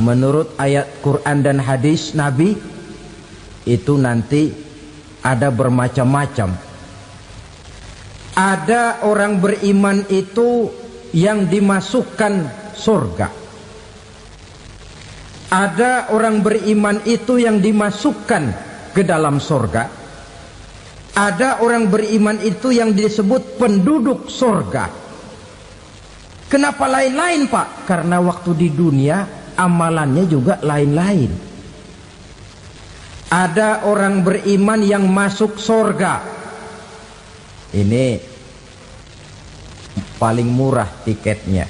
menurut ayat Quran dan hadis Nabi itu nanti ada bermacam-macam. Ada orang beriman itu yang dimasukkan surga. Ada orang beriman itu yang dimasukkan ke dalam surga. Ada orang beriman itu yang disebut penduduk surga. Kenapa lain-lain, Pak? Karena waktu di dunia amalannya juga lain-lain. Ada orang beriman yang masuk surga. Ini paling murah tiketnya.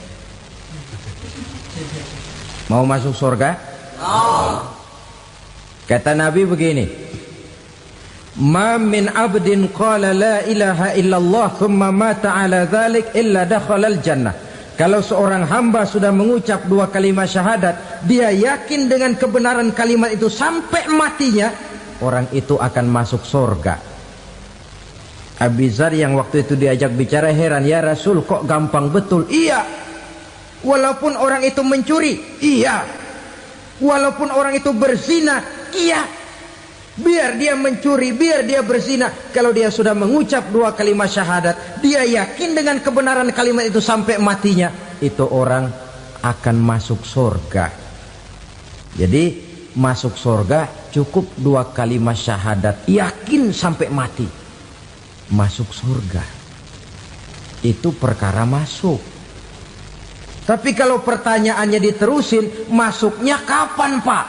Mau masuk surga? Kata Nabi begini, ma min abdin qala la ilaha illallah thumma mata ala dhalik illa dakhalal jannah. Kalau seorang hamba sudah mengucap dua kalimat syahadat, dia yakin dengan kebenaran kalimat itu sampai matinya, orang itu akan masuk surga. Abi Dzar yang waktu itu diajak bicara heran, ya Rasul kok gampang betul? Iya, walaupun orang itu mencuri, iya, walaupun orang itu berzina, iya. Biar dia mencuri, biar dia berzina, kalau dia sudah mengucap dua kalimat syahadat, dia yakin dengan kebenaran kalimat itu sampai matinya, itu orang akan masuk surga. Jadi masuk surga cukup dua kalimat syahadat, yakin sampai mati, masuk surga. Itu perkara masuk. Tapi kalau pertanyaannya diterusin, masuknya kapan, Pak?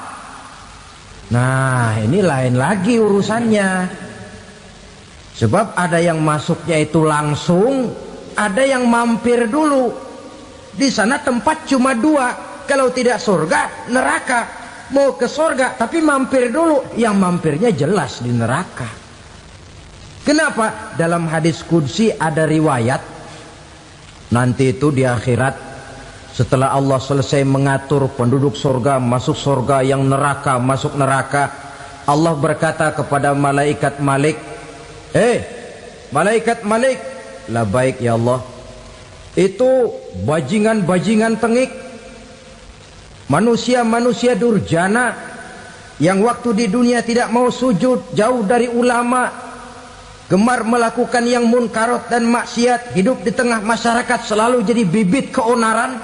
Nah, ini lain lagi urusannya. Sebab ada yang masuknya itu langsung, ada yang mampir dulu. Di sana tempat cuma dua, kalau tidak surga, neraka. Mau ke surga tapi mampir dulu, yang mampirnya jelas di neraka. Kenapa? Dalam hadis qudsi ada riwayat, nanti itu di akhirat, setelah Allah selesai mengatur penduduk surga masuk surga, yang neraka masuk neraka, Allah berkata kepada malaikat Malik, malaikat Malik, labaik ya Allah, itu bajingan-bajingan tengik, manusia-manusia durjana yang waktu di dunia tidak mau sujud, jauh dari ulama, gemar melakukan yang munkarat dan maksiat, hidup di tengah masyarakat selalu jadi bibit keonaran,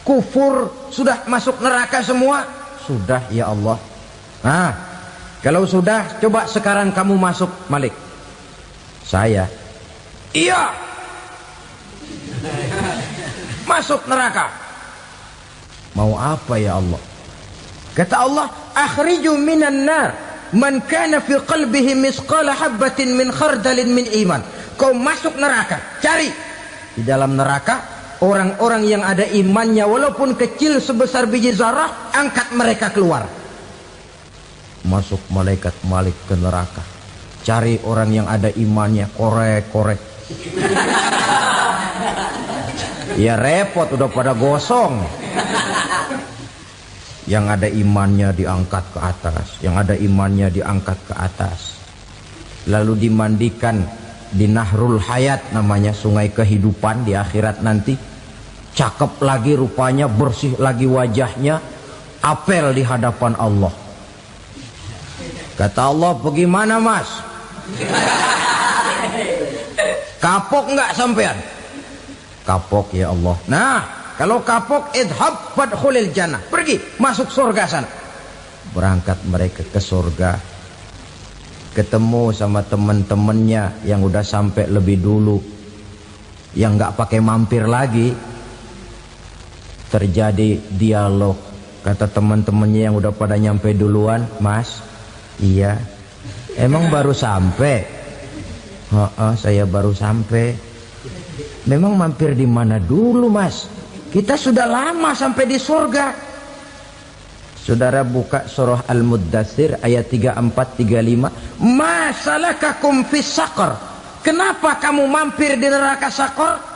kufur, sudah masuk neraka semua. Sudah ya Allah. Nah, kalau sudah, coba sekarang kamu masuk, Malik. Saya, iya, masuk neraka. Mau apa ya Allah? Kata Allah, akhriju minan nar man kana fi qalbihi misqala habbatin min khardalin min iman. Kau masuk neraka, cari di dalam neraka orang-orang yang ada imannya walaupun kecil sebesar biji zarah, angkat mereka keluar. Masuk malaikat Malik ke neraka, cari orang yang ada imannya, korek-korek. Ya repot, udah pada gosong. Yang ada imannya diangkat ke atas, yang ada imannya diangkat ke atas, lalu dimandikan di Nahrul Hayat, namanya sungai kehidupan di akhirat nanti. Cakep lagi rupanya, bersih lagi wajahnya, apel di hadapan Allah. Kata Allah, bagaimana mas? Kapok nggak sampean? Kapok ya Allah. Nah, kalau kapok, idhab fadkhulil jannah, pergi masuk surga sana. Berangkat mereka ke surga, ketemu sama teman-temannya yang udah sampai lebih dulu, yang nggak pakai mampir lagi. Terjadi dialog. Kata teman-temannya yang udah pada nyampe duluan, mas, iya, emang baru sampai? Saya baru sampai. Memang mampir di mana dulu mas? Kita sudah lama sampai di surga. Saudara buka surah Al-Muddatsir ayat 34-35. Ma salakakum fis saqar? Kenapa kamu mampir di neraka Saqar?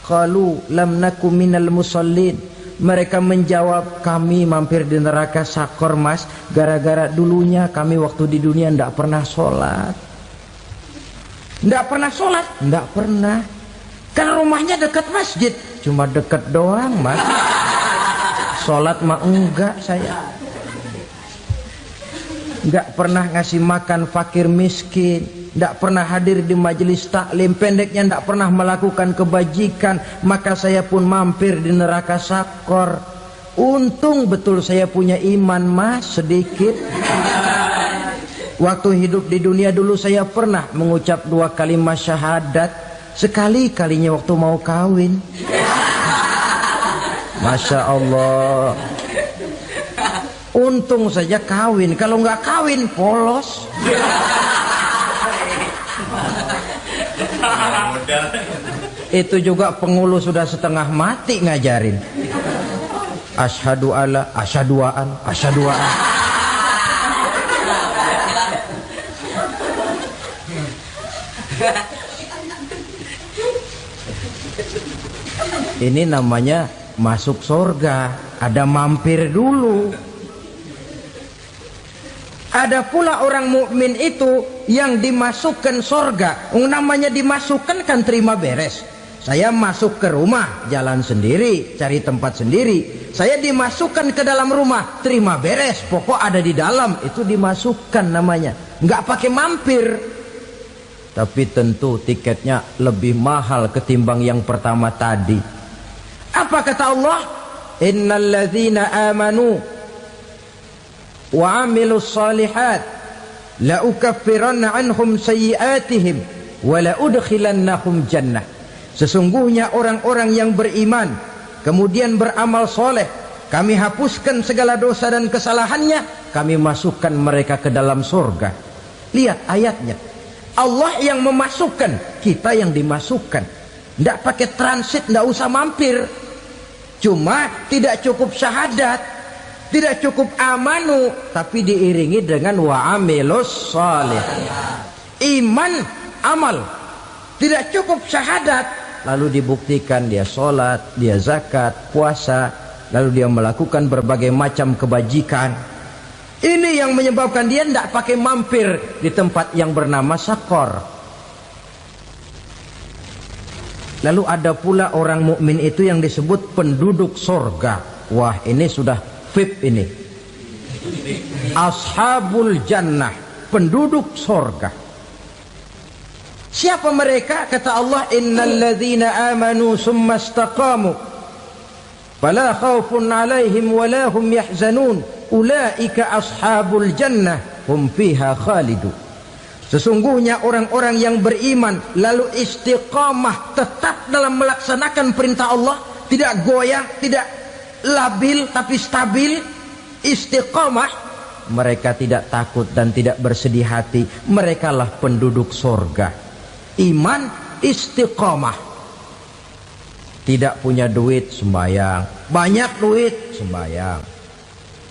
Qalu lam naku minal musallin. Mereka menjawab, kami mampir di neraka Saqar mas, gara-gara dulunya kami waktu di dunia tidak pernah sholat. Tidak pernah sholat? Tidak pernah. Karena rumahnya dekat masjid. Cuma dekat doang mas. Sholat mah enggak saya. Enggak pernah ngasih makan fakir miskin, enggak pernah hadir di majelis taklim, pendeknya enggak pernah melakukan kebajikan, maka saya pun mampir di neraka sakor. Untung betul saya punya iman mas sedikit. Waktu hidup di dunia dulu saya pernah mengucap 2 kalimat syahadat, sekali-kalinya waktu mau kawin. Masya Allah. Untung saja kawin, kalau nggak kawin polos. Itu juga pengulu sudah setengah mati ngajarin. Asyhadu alla, asyaduaan, asyaduaan. Ini namanya masuk surga, ada mampir dulu. Ada pula orang mukmin itu yang dimasukkan surga. Namanya dimasukkan kan terima beres. Saya masuk ke rumah, jalan sendiri, cari tempat sendiri. Saya dimasukkan ke dalam rumah, terima beres. Pokok ada di dalam, itu dimasukkan namanya. Nggak pakai mampir. Tapi tentu tiketnya lebih mahal ketimbang yang pertama tadi. Apa kata Allah? Innal ladzina amanu wa amilus salihat la ukaffiranna anhum sayyi'atihim wa la udkhilannahum jannah. Sesungguhnya orang-orang yang beriman kemudian beramal soleh, kami hapuskan segala dosa dan kesalahannya, kami masukkan mereka ke dalam surga. Lihat ayatnya, Allah yang memasukkan, kita yang dimasukkan. Tidak pakai transit, tidak usah mampir. Cuma tidak cukup syahadat, tidak cukup amanu, tapi diiringi dengan wa'amilus salih. Iman, amal. Tidak cukup syahadat, lalu dibuktikan dia sholat, dia zakat, puasa, lalu dia melakukan berbagai macam kebajikan. Ini yang menyebabkan dia tidak pakai mampir di tempat yang bernama sakor. Lalu ada pula orang mukmin itu yang disebut penduduk surga. Wah, ini sudah VIP ini. Ashabul jannah, penduduk surga. Siapa mereka? Kata Allah, innal ladzina amanu summa istaqamu fala khaufun 'alaihim wala hum yahzanun ulaika ashabul jannah hum fiha khalidun. Sesungguhnya orang-orang yang beriman lalu istiqamah, tetap dalam melaksanakan perintah Allah, tidak goyah, tidak labil tapi stabil, istiqamah, mereka tidak takut dan tidak bersedih hati. Merekalah penduduk surga. Iman, istiqamah. Tidak punya duit, sembayang. Banyak duit, sembayang.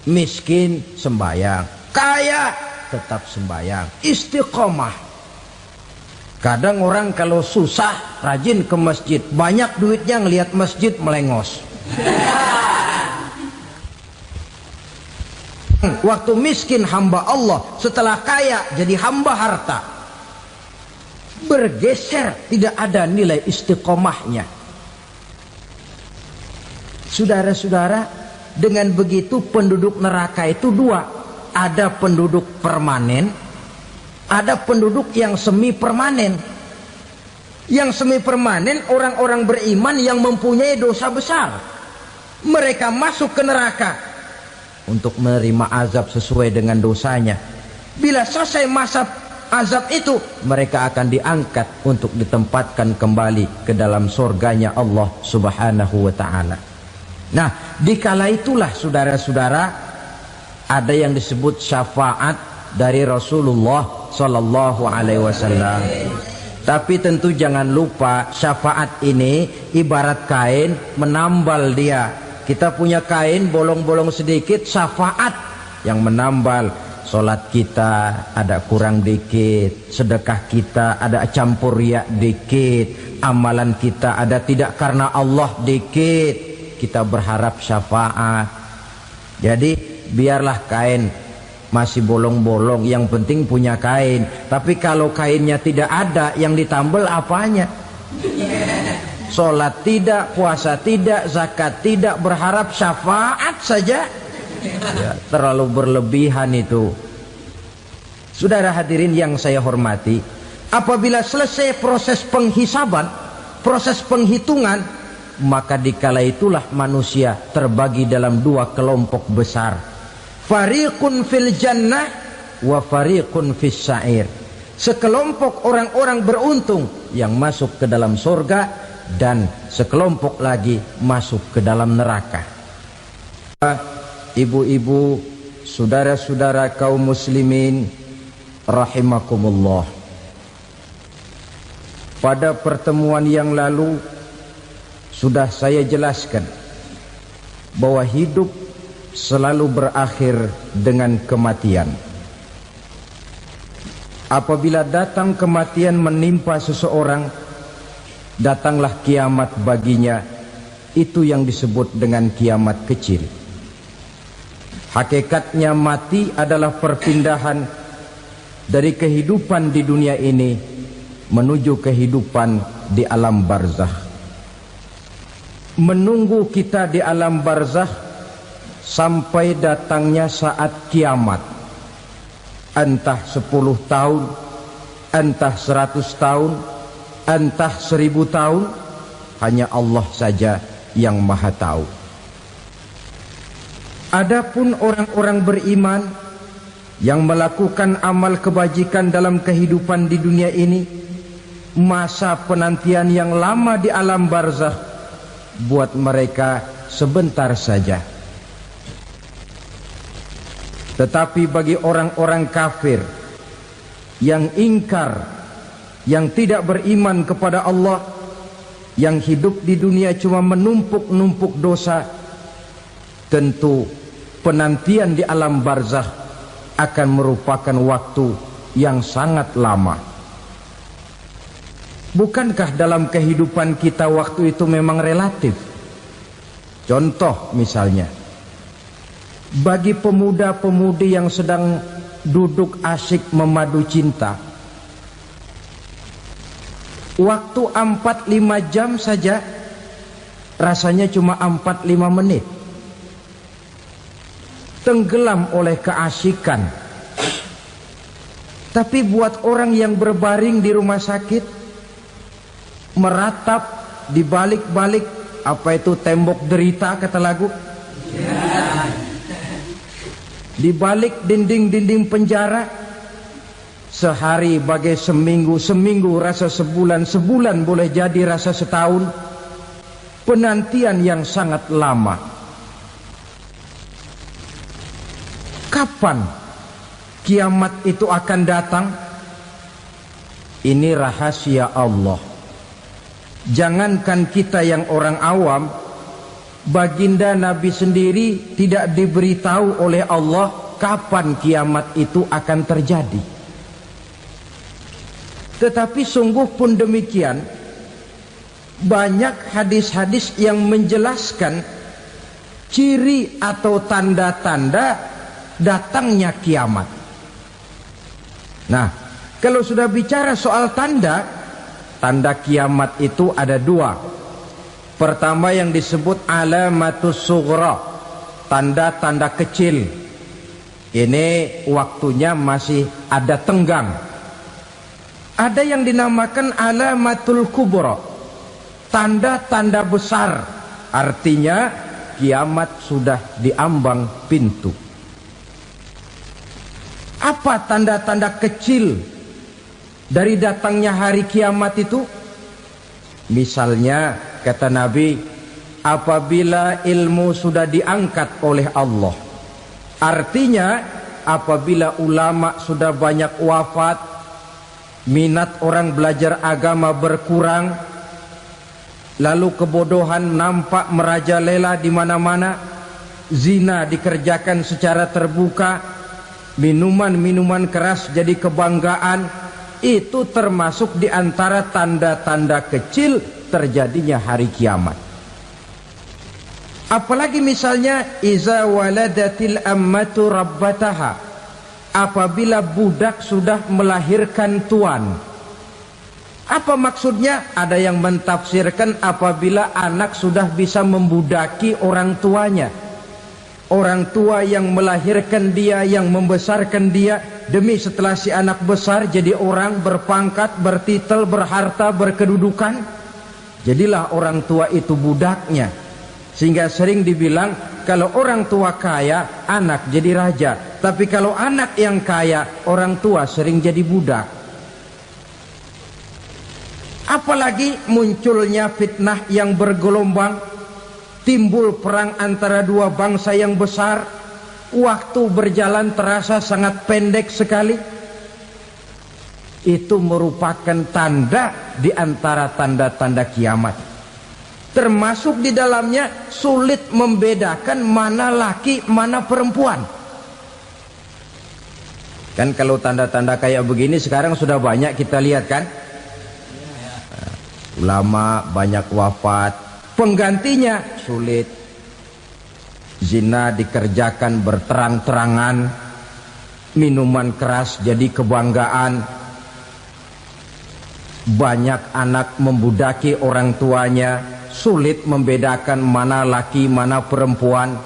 Miskin, sembayang. Kaya, tetap sembayang. Istiqamah. Kadang orang kalau susah rajin ke masjid, banyak duitnya ngelihat masjid melengos. Waktu miskin hamba Allah, setelah kaya jadi hamba harta. Bergeser, tidak ada nilai istiqomahnya. Saudara-saudara, dengan begitu penduduk neraka itu dua. Ada penduduk permanen, ada penduduk yang semi permanen. Yang semi permanen orang-orang beriman yang mempunyai dosa besar. Mereka masuk ke neraka untuk menerima azab sesuai dengan dosanya. Bila selesai masa azab itu, mereka akan diangkat untuk ditempatkan kembali ke dalam surganya Allah Subhanahu wa ta'ala. Nah, dikala itulah saudara-saudara, ada yang disebut syafaat dari Rasulullah Sallallahu Alaihi Wasallam. Tapi tentu jangan lupa, syafaat ini ibarat kain menambal dia. Kita punya kain bolong-bolong sedikit, syafaat yang menambal. Solat kita ada kurang dikit, sedekah kita ada campur riak dikit, amalan kita ada tidak karena Allah dikit, kita berharap syafaat. Jadi biarlah kain masih bolong-bolong, yang penting punya kain. Tapi kalau kainnya tidak ada, yang ditambal apanya? Sholat tidak, puasa tidak, zakat tidak, berharap syafaat saja. Ya, terlalu berlebihan itu. Saudara hadirin yang saya hormati, apabila selesai proses penghisaban, proses penghitungan, maka dikala itulah manusia terbagi dalam dua kelompok besar. Fariqun fil jannah wa fariqun fis sa'ir. Sekelompok orang-orang beruntung yang masuk ke dalam surga, dan sekelompok lagi masuk ke dalam neraka. Ibu-ibu, saudara-saudara kaum muslimin rahimakumullah, pada pertemuan yang lalu sudah saya jelaskan bahwa hidup selalu berakhir dengan kematian. Apabila datang kematian menimpa seseorang, datanglah kiamat baginya. Itu yang disebut dengan kiamat kecil. Hakikatnya mati adalah perpindahan dari kehidupan di dunia ini menuju kehidupan di alam barzakh. Menunggu kita di alam barzakh sampai datangnya saat kiamat. Entah 10 tahun, entah 100 tahun, entah 1000 tahun, hanya Allah saja yang maha tahu. Adapun orang-orang beriman yang melakukan amal kebajikan dalam kehidupan di dunia ini, masa penantian yang lama di alam barzakh buat mereka sebentar saja. Tetapi bagi orang-orang kafir yang ingkar, yang tidak beriman kepada Allah, yang hidup di dunia cuma menumpuk-numpuk dosa, tentu penantian di alam barzakh akan merupakan waktu yang sangat lama. Bukankah dalam kehidupan kita waktu itu memang relatif? Contoh misalnya, bagi pemuda-pemudi yang sedang duduk asyik memadu cinta, waktu 4-5 jam saja rasanya cuma 4-5 menit. Tenggelam oleh keasikan. Tapi buat orang yang berbaring di rumah sakit, meratap di balik-balik apa itu tembok derita kata lagu, di balik dinding-dinding penjara, sehari bagai seminggu, seminggu rasa sebulan, sebulan boleh jadi rasa setahun. Penantian yang sangat lama. Kapan kiamat itu akan datang? Ini rahasia Allah. Jangankan kita yang orang awam, baginda Nabi sendiri tidak diberitahu oleh Allah kapan kiamat itu akan terjadi. Tetapi sungguh pun demikian, banyak hadis-hadis yang menjelaskan ciri atau tanda-tanda datangnya kiamat. Nah, kalau sudah bicara soal tanda, tanda kiamat itu ada dua. Pertama yang disebut alamatus sughra, tanda-tanda kecil. Ini waktunya masih ada tenggang. Ada yang dinamakan alamatul kubra, tanda-tanda besar. Artinya kiamat sudah diambang pintu. Apa tanda-tanda kecil dari datangnya hari kiamat itu? Misalnya kata Nabi, apabila ilmu sudah diangkat oleh Allah, artinya apabila ulama sudah banyak wafat, minat orang belajar agama berkurang, lalu kebodohan nampak merajalela di mana-mana, zina dikerjakan secara terbuka, minuman-minuman keras jadi kebanggaan, itu termasuk di antara tanda-tanda kecil terjadinya hari kiamat. Apalagi misalnya iza waladatil ammatu rabbataha, apabila budak sudah melahirkan tuan. Apa maksudnya? Ada yang mentafsirkan apabila anak sudah bisa membudaki orang tuanya. Orang tua yang melahirkan dia, yang membesarkan dia, demi setelah si anak besar jadi orang berpangkat, bertitel, berharta, berkedudukan, jadilah orang tua itu budaknya. Sehingga sering dibilang kalau orang tua kaya, anak jadi raja. Tapi kalau anak yang kaya, orang tua sering jadi budak. Apalagi munculnya fitnah yang bergelombang, timbul perang antara dua bangsa yang besar, waktu berjalan terasa sangat pendek sekali. Itu merupakan tanda di antara tanda-tanda kiamat. Termasuk di dalamnya sulit membedakan mana laki, mana perempuan. Kan kalau tanda-tanda kayak begini sekarang sudah banyak kita lihat kan. Ulama banyak wafat, penggantinya sulit. Zina dikerjakan berterang-terangan, minuman keras jadi kebanggaan, banyak anak membudaki orang tuanya, sulit membedakan mana laki mana perempuan.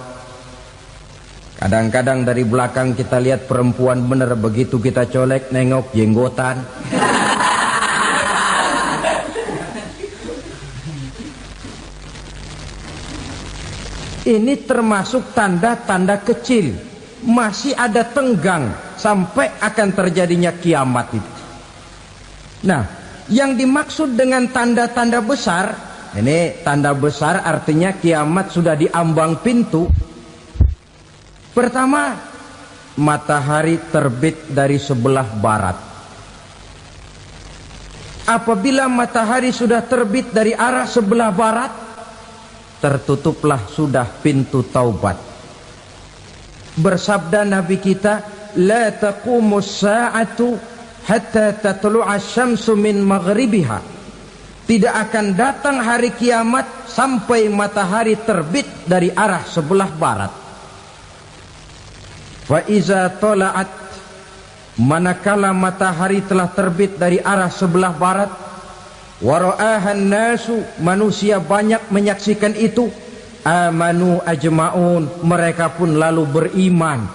Kadang-kadang dari belakang kita lihat perempuan bener, begitu kita colek nengok jenggotan. Ini termasuk tanda-tanda kecil. Masih ada tenggang sampai akan terjadinya kiamat itu. Nah, yang dimaksud dengan tanda-tanda besar, ini tanda besar artinya kiamat sudah di ambang pintu. Pertama, matahari terbit dari sebelah barat. Apabila matahari sudah terbit dari arah sebelah barat, tertutuplah sudah pintu taubat. Bersabda Nabi kita, la taqumus sa'atu hatta tatlu'a syamsu min maghribiha. Tidak akan datang hari kiamat sampai matahari terbit dari arah sebelah barat. Fa iza tala'at, manakala matahari telah terbit dari arah sebelah barat, wara'ahan nasu, manusia banyak menyaksikan itu, amanu ajma'un, mereka pun lalu beriman.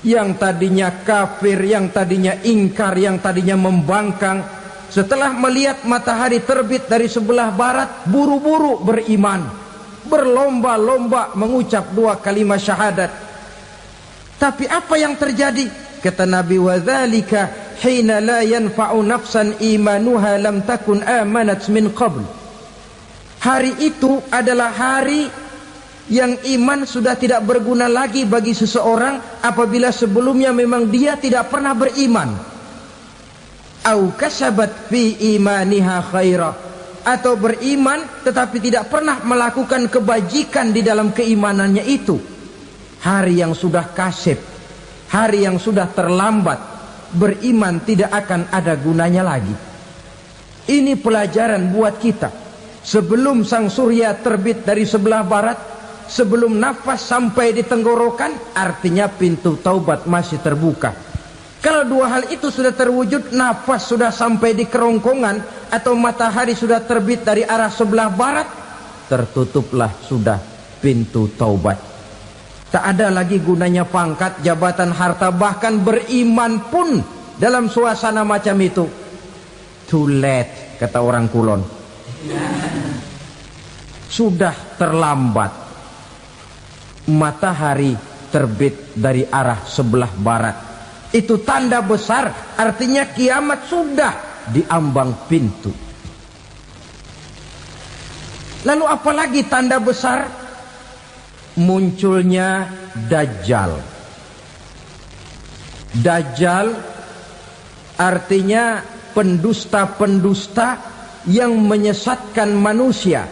Yang tadinya kafir, yang tadinya ingkar, yang tadinya membangkang, setelah melihat matahari terbit dari sebelah barat, buru-buru beriman, berlomba-lomba mengucap dua kalimat syahadat. Tapi apa yang terjadi? Kata Nabi, wadzalika hina la yanfa'u nafsan imanuha lam takun amanat min qabl. Hari itu adalah hari yang iman sudah tidak berguna lagi bagi seseorang apabila sebelumnya memang dia tidak pernah beriman. Au kasabat fi imaniha khaira, atau beriman tetapi tidak pernah melakukan kebajikan di dalam keimanannya itu. Hari yang sudah kasib, hari yang sudah terlambat, beriman tidak akan ada gunanya lagi. Ini pelajaran buat kita. Sebelum sang surya terbit dari sebelah barat, sebelum nafas sampai di tenggorokan, artinya pintu taubat masih terbuka. Kalau dua hal itu sudah terwujud, nafas sudah sampai di kerongkongan atau matahari sudah terbit dari arah sebelah barat, tertutuplah sudah pintu taubat. Tak ada lagi gunanya pangkat, jabatan, harta, bahkan beriman pun dalam suasana macam itu too late, kata orang Kulon. Sudah terlambat. Matahari terbit dari arah sebelah barat, itu tanda besar, artinya kiamat sudah di ambang pintu. Lalu apalagi tanda besar? Munculnya Dajjal. Dajjal artinya pendusta-pendusta yang menyesatkan manusia.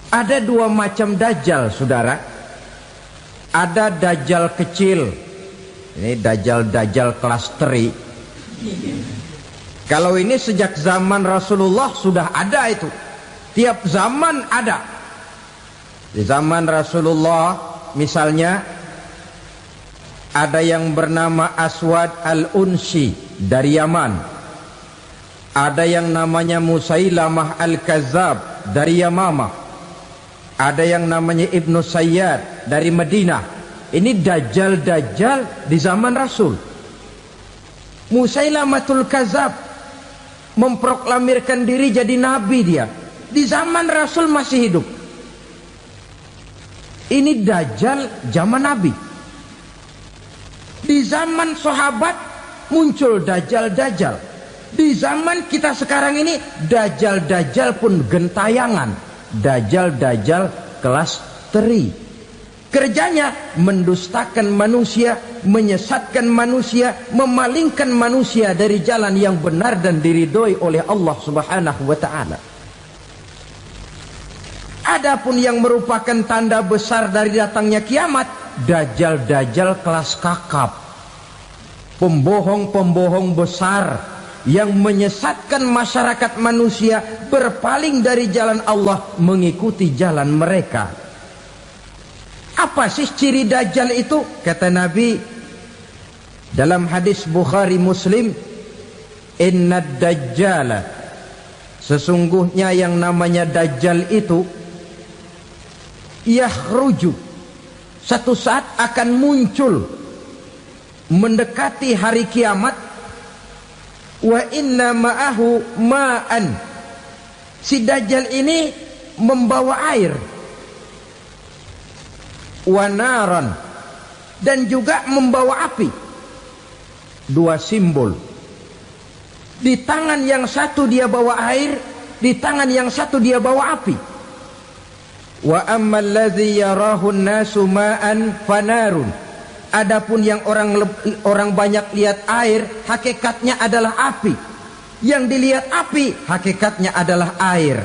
Ada dua macam Dajjal, saudara. Ada Dajjal kecil. Ini Dajjal kelas teri. Kalau ini sejak zaman Rasulullah sudah ada itu. Tiap zaman ada. Di zaman Rasulullah misalnya ada yang bernama Aswad al-Unsi dari Yaman. Ada yang namanya Musailamah Al-Kazzab dari Yamamah. Ada yang namanya Ibnu Sayyad dari Madinah. Ini dajjal-dajjal di zaman Rasul. Musailamatul Kazzab memproklamirkan diri jadi nabi dia. Di zaman Rasul masih hidup. Ini dajjal zaman Nabi. Di zaman sahabat muncul dajjal-dajjal. Di zaman kita sekarang ini dajjal-dajjal pun gentayangan. Dajjal-dajjal kelas teri. Kerjanya mendustakan manusia, menyesatkan manusia, memalingkan manusia dari jalan yang benar dan diridhoi oleh Allah Subhanahu wa taala. Adapun yang merupakan tanda besar dari datangnya kiamat, dajjal-dajjal kelas kakap. Pembohong-pembohong besar yang menyesatkan masyarakat manusia berpaling dari jalan Allah mengikuti jalan mereka. Apa sih ciri dajjal itu? Kata Nabi dalam hadis Bukhari Muslim, innad dajjala, sesungguhnya yang namanya dajjal itu yakhruju, satu saat akan muncul mendekati hari kiamat. Wa inna ma'ahu ma'an, si dajjal ini membawa air. Wa naran, dan juga membawa api. Dua simbol. Di tangan yang satu dia bawa air, di tangan yang satu dia bawa api. Wa ammal ladzi yarahu an-nasu ma'an fanarun, adapun yang orang banyak lihat air, hakikatnya adalah api. Yang dilihat api, hakikatnya adalah air.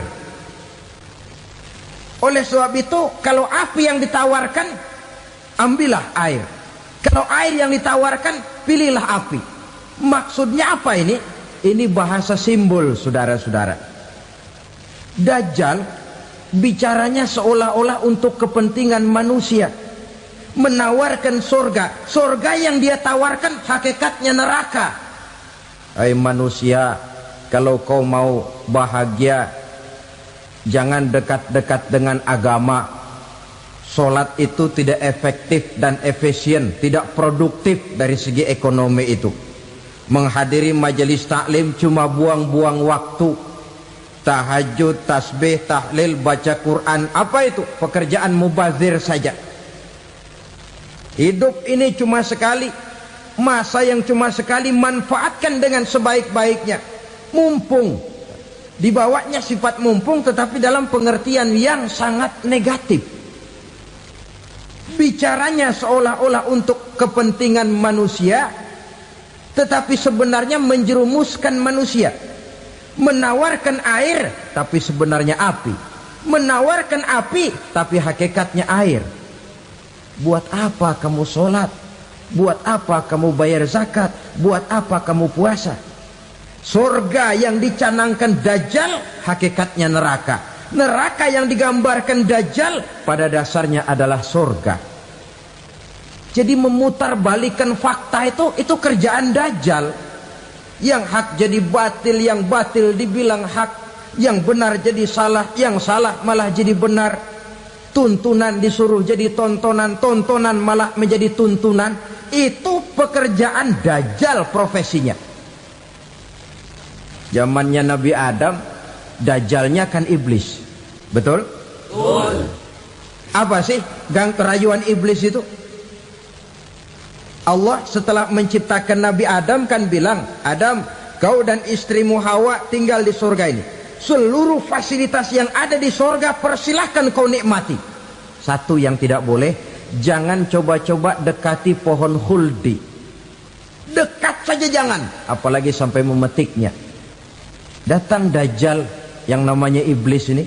Oleh sebab itu, kalau api yang ditawarkan, ambillah air. Kalau air yang ditawarkan, pilihlah api. Maksudnya apa ini? Ini bahasa simbol, saudara-saudara. Dajjal bicaranya seolah-olah untuk kepentingan manusia, menawarkan surga. Surga yang dia tawarkan hakikatnya neraka. Hai manusia, kalau kau mau bahagia, jangan dekat-dekat dengan agama. Solat itu tidak efektif dan efisien, tidak produktif dari segi ekonomi itu. Menghadiri majelis taklim cuma buang-buang waktu. Tahajud, tasbih, tahlil, baca Quran, apa itu? Pekerjaan mubazir saja. Hidup ini cuma sekali, masa yang cuma sekali, manfaatkan dengan sebaik-baiknya. Mumpung, dibawanya sifat mumpung tetapi dalam pengertian yang sangat negatif. Bicaranya seolah-olah untuk kepentingan manusia, tetapi sebenarnya menjerumuskan manusia. Menawarkan air, tapi sebenarnya api. Menawarkan api, tapi hakikatnya air. Buat apa kamu sholat? Buat apa kamu bayar zakat? Buat apa kamu puasa? Surga yang dicanangkan Dajjal, hakikatnya neraka. Neraka yang digambarkan Dajjal, pada dasarnya adalah surga. Jadi memutarbalikkan fakta itu kerjaan Dajjal. Yang hak jadi batil, yang batil dibilang hak, yang benar jadi salah, yang salah malah jadi benar. Tuntunan disuruh jadi tontonan, tontonan malah menjadi tuntunan. Itu pekerjaan Dajjal profesinya. Zamannya Nabi Adam, Dajjalnya kan iblis. Betul? Betul. Apa sih gang kerayuan iblis itu? Allah setelah menciptakan Nabi Adam kan bilang, Adam, kau dan istrimu Hawa tinggal di surga ini. Seluruh fasilitas yang ada di surga persilahkan kau nikmati. Satu yang tidak boleh, jangan coba-coba dekati pohon khuldi. Dekat saja jangan, apalagi sampai memetiknya. Datang Dajjal yang namanya iblis ini.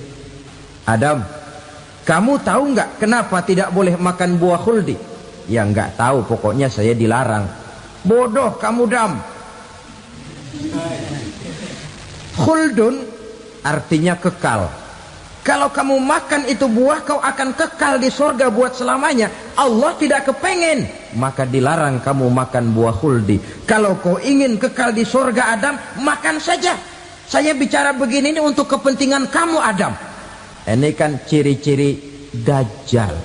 Adam, kamu tahu nggak kenapa tidak boleh makan buah khuldi? Ya nggak tahu, pokoknya saya dilarang. Bodoh kamu Dam. Khuldun artinya kekal. Kalau kamu makan itu buah, kau akan kekal di surga buat selamanya. Allah tidak kepengen, maka dilarang kamu makan buah khuldi. Kalau kau ingin kekal di surga Adam, makan saja. Saya bicara begini ini untuk kepentingan kamu Adam. Ini kan ciri-ciri Dajjal.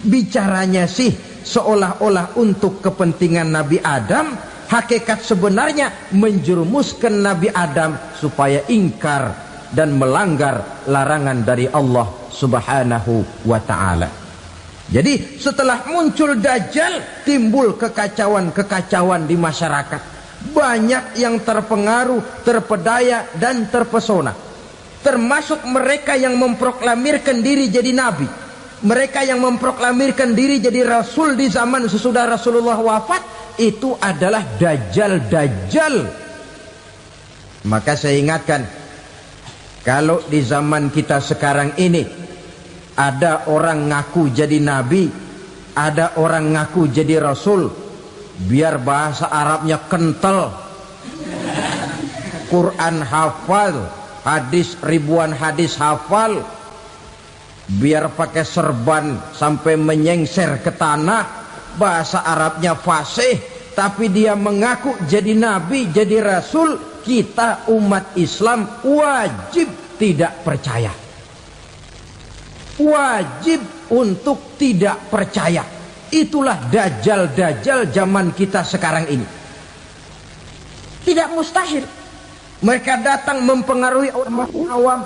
Bicaranya sih seolah-olah untuk kepentingan Nabi Adam, hakikat sebenarnya menjerumuskan Nabi Adam supaya ingkar dan melanggar larangan dari Allah Subhanahu wa ta'ala. Jadi setelah muncul Dajjal, timbul kekacauan-kekacauan di masyarakat. Banyak yang terpengaruh, terpedaya dan terpesona. Termasuk mereka yang memproklamirkan diri jadi nabi. Mereka yang memproklamirkan diri jadi rasul di zaman sesudah Rasulullah wafat, itu adalah Dajjal-Dajjal. Maka saya ingatkan, kalau di zaman kita sekarang ini ada orang ngaku jadi nabi, ada orang ngaku jadi rasul, biar bahasa Arabnya kental, Quran hafal, hadis ribuan hadis hafal, biar pakai serban sampai menyengser ke tanah, bahasa Arabnya fasih, tapi dia mengaku jadi nabi, jadi rasul, kita umat Islam wajib tidak percaya. Wajib untuk tidak percaya. Itulah Dajjal-Dajjal zaman kita sekarang ini. Tidak mustahil mereka datang mempengaruhi orang awam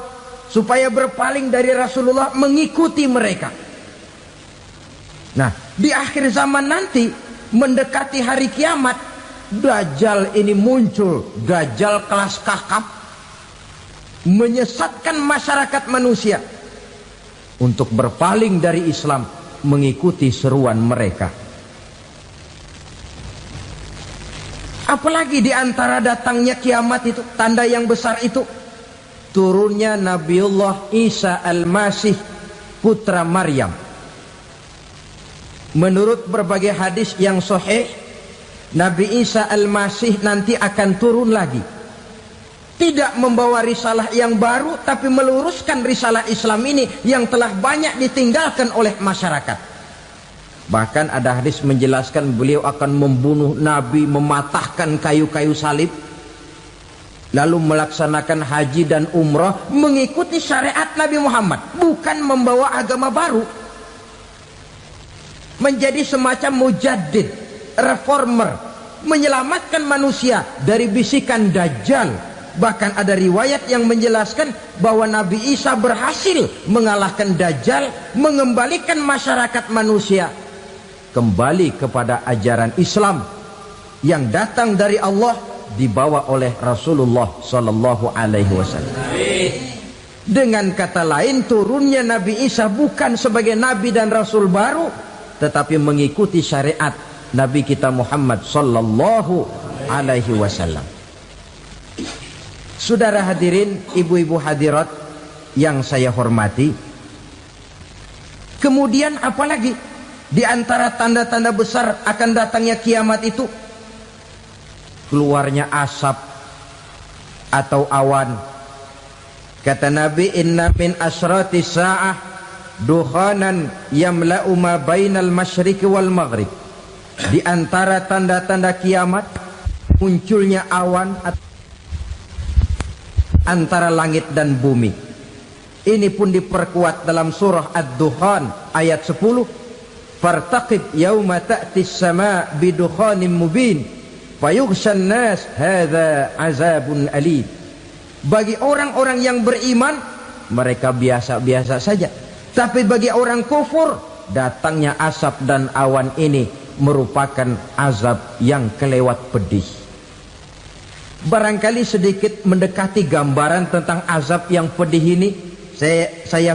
supaya berpaling dari Rasulullah, mengikuti mereka. Nah, di akhir zaman nanti, mendekati hari kiamat, Dajjal ini muncul. Dajjal kelas kakap, menyesatkan masyarakat manusia untuk berpaling dari Islam, mengikuti seruan mereka. Apalagi di antara datangnya kiamat itu, tanda yang besar itu, turunnya Nabiullah Isa Al-Masih, putra Maryam. Menurut berbagai hadis yang sahih, Nabi Isa Al-Masih nanti akan turun lagi. Tidak membawa risalah yang baru, tapi meluruskan risalah Islam ini yang telah banyak ditinggalkan oleh masyarakat. Bahkan ada hadis menjelaskan beliau akan membunuh Nabi, mematahkan kayu-kayu salib, lalu melaksanakan haji dan umrah mengikuti syariat Nabi Muhammad, bukan membawa agama baru. Menjadi semacam mujaddid, reformer, menyelamatkan manusia dari bisikan Dajjal. Bahkan ada riwayat yang menjelaskan bahwa Nabi Isa berhasil mengalahkan Dajjal, mengembalikan masyarakat manusia kembali kepada ajaran Islam yang datang dari Allah, dibawa oleh Rasulullah Sallallahu Alaihi Wasallam. Dengan kata lain, turunnya Nabi Isa bukan sebagai Nabi dan Rasul baru, tetapi mengikuti syariat Nabi kita Muhammad Sallallahu Alaihi Wasallam. Saudara hadirin, ibu-ibu hadirat yang saya hormati, kemudian apalagi di antara tanda-tanda besar akan datangnya kiamat itu? Keluarnya asap atau awan. Kata Nabi, inna min asratis sa'ah dukhanan yamla'u ma bainal masyriqi wal maghrib. Di antara tanda-tanda kiamat, munculnya awan antara langit dan bumi. Ini pun diperkuat dalam surah Ad-Dukhan ayat 10. Fartaqib yauma ta'tis sama' bidukhanin mubin fayughshan nas hadza azabun alim. Bagi orang-orang yang beriman, mereka biasa-biasa saja. Tapi bagi orang kufur, datangnya asap dan awan ini merupakan azab yang kelewat pedih. Barangkali sedikit mendekati gambaran tentang azab yang pedih ini, saya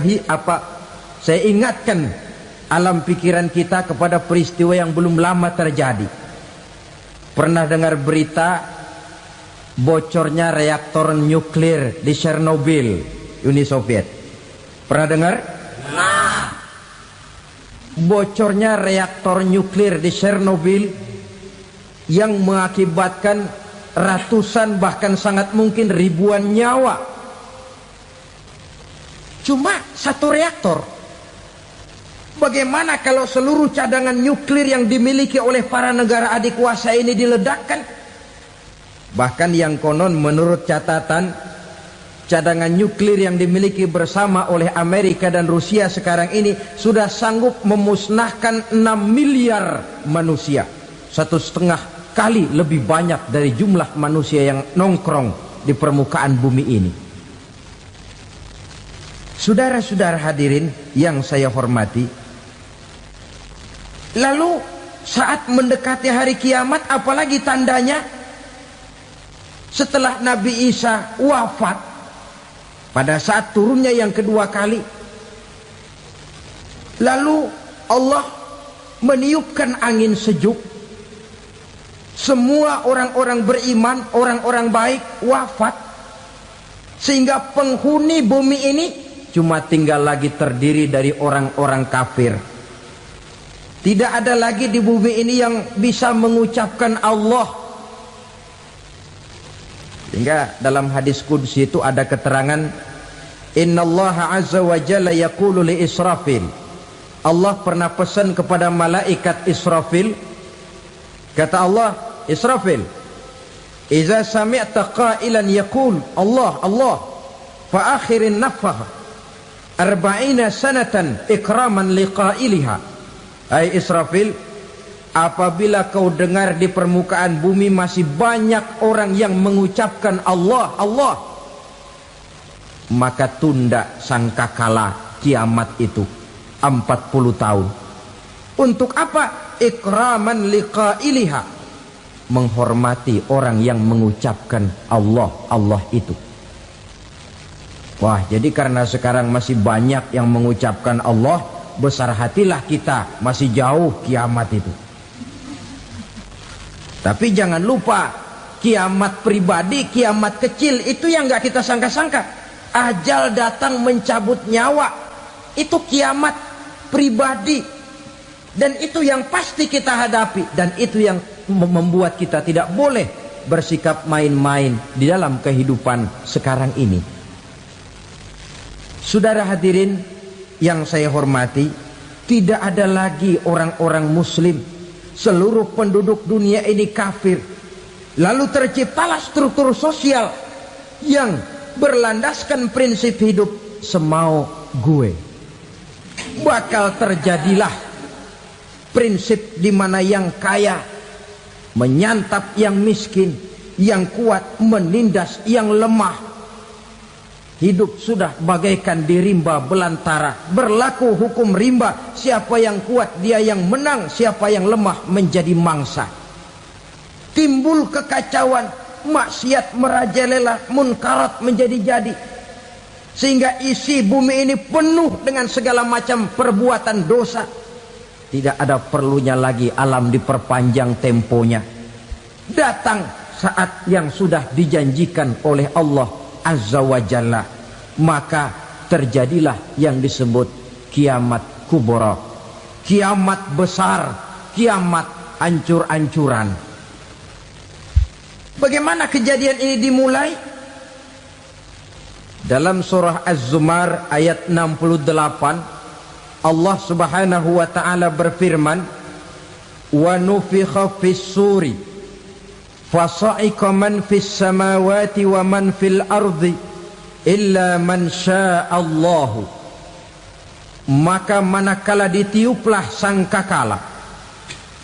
ingatkan alam pikiran kita kepada peristiwa yang belum lama terjadi. Pernah dengar berita bocornya reaktor nuklir di Chernobyl, Uni Soviet? Pernah dengar? Nah, bocornya reaktor nuklir di Chernobyl yang mengakibatkan ratusan bahkan sangat mungkin ribuan nyawa. Cuma satu reaktor. Bagaimana kalau seluruh cadangan nuklir yang dimiliki oleh para negara adik kuasa ini diledakkan? Bahkan yang konon menurut catatan cadangan nuklir yang dimiliki bersama oleh Amerika dan Rusia sekarang ini sudah sanggup memusnahkan 6 miliar manusia, 1,5 kali lebih banyak dari jumlah manusia yang nongkrong di permukaan bumi ini. Saudara-saudara hadirin yang saya hormati, lalu saat mendekati hari kiamat, apalagi tandanya? Setelah Nabi Isa wafat, pada saat turunnya yang kedua kali, lalu Allah meniupkan angin sejuk. Semua orang-orang beriman, orang-orang baik wafat, sehingga penghuni bumi ini cuma tinggal lagi terdiri dari orang-orang kafir. Tidak ada lagi di bumi ini yang bisa mengucapkan Allah. Sehingga dalam hadis qudsi itu ada keterangan, innallaha azza wa jalla yaqulu li Israfil. Allah pernah pesan kepada malaikat Israfil, kata Allah, Israfil, idza sami'ta qailan yaqul Allah Allah fa akhirin nafakh 40 sanatan ikraman liqailiha. Hai Israfil, apabila kau dengar di permukaan bumi masih banyak orang yang mengucapkan Allah Allah, maka tunda sangkakala kiamat itu 40 tahun. Untuk apa? Ikraman liqailiha, menghormati orang yang mengucapkan Allah Allah itu. Wah, jadi karena sekarang masih banyak yang mengucapkan Allah, besar hatilah kita, masih jauh kiamat itu. Tapi jangan lupa, kiamat pribadi, kiamat kecil itu yang nggak kita sangka-sangka. Ajal datang mencabut nyawa, itu kiamat pribadi, dan itu yang pasti kita hadapi, dan itu yang membuat kita tidak boleh bersikap main-main di dalam kehidupan sekarang ini. Saudara hadirin yang saya hormati, tidak ada lagi orang-orang muslim. Seluruh penduduk dunia ini kafir. Lalu terciptalah struktur sosial yang berlandaskan prinsip hidup semau gue. Bakal terjadilah prinsip di mana yang kaya menyantap yang miskin, yang kuat menindas yang lemah. Hidup sudah bagaikan di rimba belantara, berlaku hukum rimba, siapa yang kuat dia yang menang, siapa yang lemah menjadi mangsa. Timbul kekacauan, maksiat merajalela, munkarat menjadi-jadi, sehingga isi bumi ini penuh dengan segala macam perbuatan dosa. Tidak ada perlunya lagi alam diperpanjang temponya. Datang saat yang sudah dijanjikan oleh Allah Azza wa Jalla, maka terjadilah yang disebut kiamat kubra, kiamat besar, kiamat ancur-ancuran. Bagaimana kejadian ini dimulai? Dalam surah Az-Zumar ayat 68, Allah Subhanahu wa taala berfirman, wa nufikha fis suri fasa'iqa man fis samawati wa man fil ardi illa man sya'allahu. Maka manakala ditiuplah sangkakala,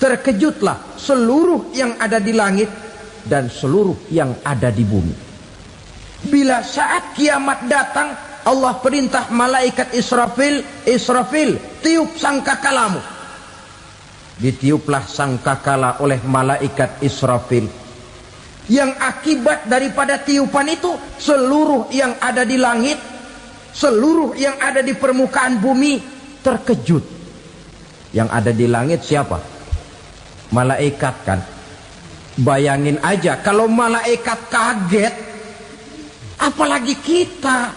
terkejutlah seluruh yang ada di langit dan seluruh yang ada di bumi. Bila saat kiamat datang, Allah perintah malaikat Israfil, Israfil, tiup sangkakalamu. Ditiuplah sangkakala oleh malaikat Israfil. Yang akibat daripada tiupan itu, seluruh yang ada di langit, seluruh yang ada di permukaan bumi terkejut. Yang ada di langit siapa? Malaikat kan. Bayangin aja kalau malaikat kaget, apalagi kita.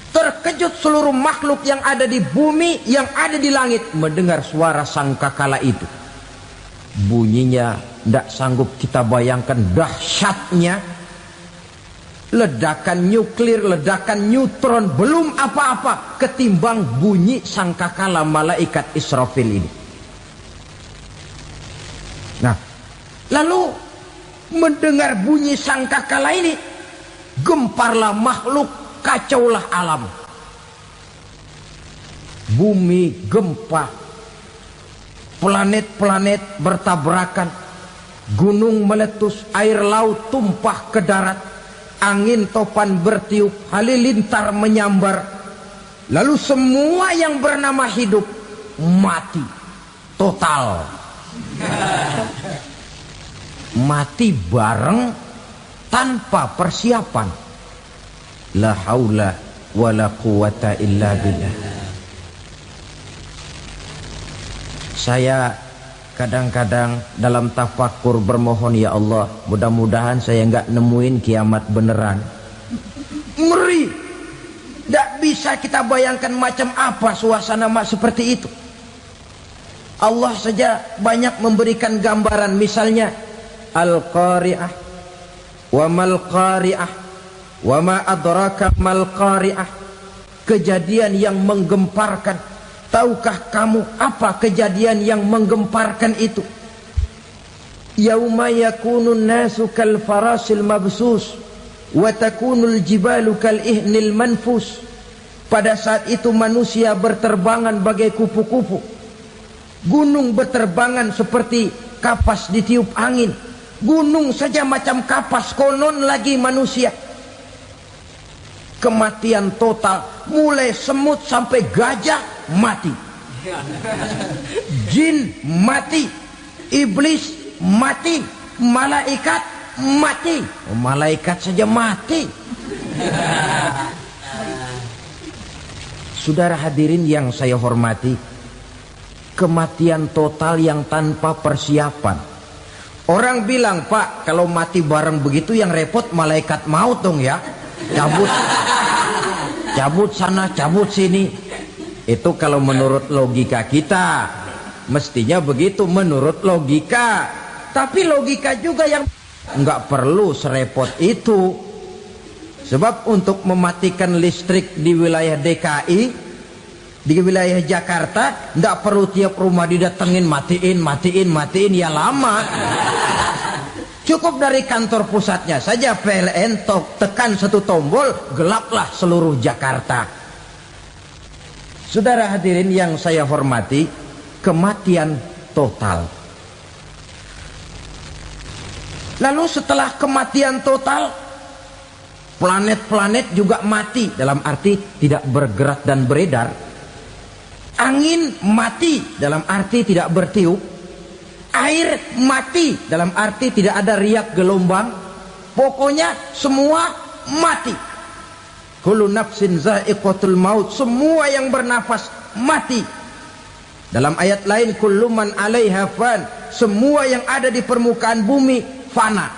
Terkejut seluruh makhluk yang ada di bumi, yang ada di langit mendengar suara sangkakala itu. Bunyinya tidak sanggup kita bayangkan dahsyatnya. Ledakan nuklir, ledakan neutron, belum apa-apa ketimbang bunyi sangkakala malaikat Israfil ini. Nah, lalu mendengar bunyi sangkakala ini, gemparlah makhluk, kacaulah alam. Bumi gempa, planet-planet bertabrakan, gunung meletus, air laut tumpah ke darat, angin topan bertiup, halilintar menyambar. Lalu semua yang bernama hidup mati total. Mati bareng tanpa persiapan. La haula wala quwata illa billah. Saya kadang-kadang dalam tafakur bermohon, ya Allah, mudah-mudahan saya nggak nemuin kiamat beneran. Ngeri. Tidak bisa kita bayangkan macam apa suasana seperti itu. Allah saja banyak memberikan gambaran, misalnya Al-Qari'ah, wa mal qari'ah, wa ma adraka mal qari'ah. Kejadian yang menggemparkan. Tahukah kamu apa kejadian yang menggemparkan itu? Yauma yakunun nasu kal farasil mabsus wa takunul jibalu kal ihnil manfus. Pada saat itu manusia berterbangan bagai kupu-kupu, gunung berterbangan seperti kapas ditiup angin. Gunung saja macam kapas, konon lagi manusia. Kematian total, mulai semut sampai gajah mati, jin mati, iblis mati, malaikat mati. Oh, malaikat saja mati. Saudara hadirin yang saya hormati, kematian total yang tanpa persiapan. Orang bilang, Pak, kalau mati bareng begitu yang repot malaikat maut dong ya. Cabut sana, cabut sini. Itu kalau menurut logika kita, mestinya begitu menurut logika. Tapi logika juga yang nggak perlu serepot itu. Sebab untuk mematikan listrik di wilayah DKI, di wilayah Jakarta, nggak perlu tiap rumah didatengin matiin, ya lama. Cukup dari kantor pusatnya saja PLN tekan satu tombol, gelaplah seluruh Jakarta. Saudara hadirin yang saya hormati, kematian total. Lalu setelah kematian total, planet-planet juga mati, dalam arti tidak bergerak dan beredar. Angin mati, dalam arti tidak bertiup. Air mati, dalam arti tidak ada riak gelombang. Pokoknya semua mati. Kullu nafsin za'iqatul maut, semua yang bernafas mati. Dalam ayat lain, kullu man 'alaiha fan, semua yang ada di permukaan bumi fana.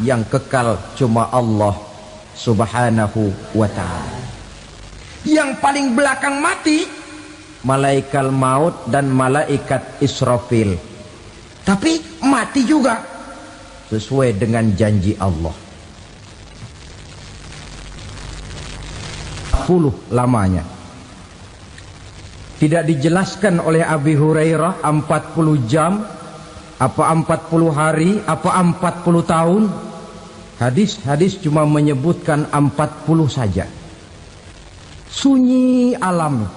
Yang kekal cuma Allah Subhanahu wa ta'ala. Yang paling belakang mati malaikat maut dan malaikat Israfil. Tapi mati juga sesuai dengan janji Allah. 10 lamanya. Tidak dijelaskan oleh Abi Hurairah 40 jam, apa 40 hari, apa 40 tahun. Hadis-hadis cuma menyebutkan 40 saja. Sunyi alam,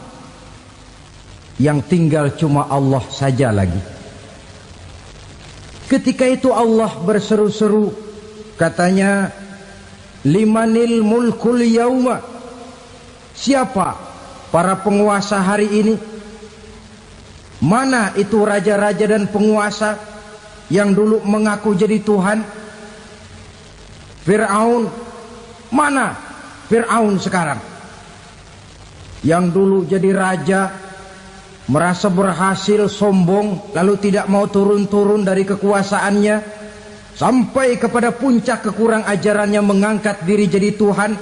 yang tinggal cuma Allah saja lagi. Ketika itu Allah berseru-seru, katanya, limanil mulkul yauma, siapa para penguasa hari ini? Mana itu raja-raja dan penguasa yang dulu mengaku jadi Tuhan? Fir'aun, mana Fir'aun sekarang? Yang dulu jadi raja, merasa berhasil, sombong, lalu tidak mau turun-turun dari kekuasaannya, sampai kepada puncak kekurang ajarannya mengangkat diri jadi Tuhan.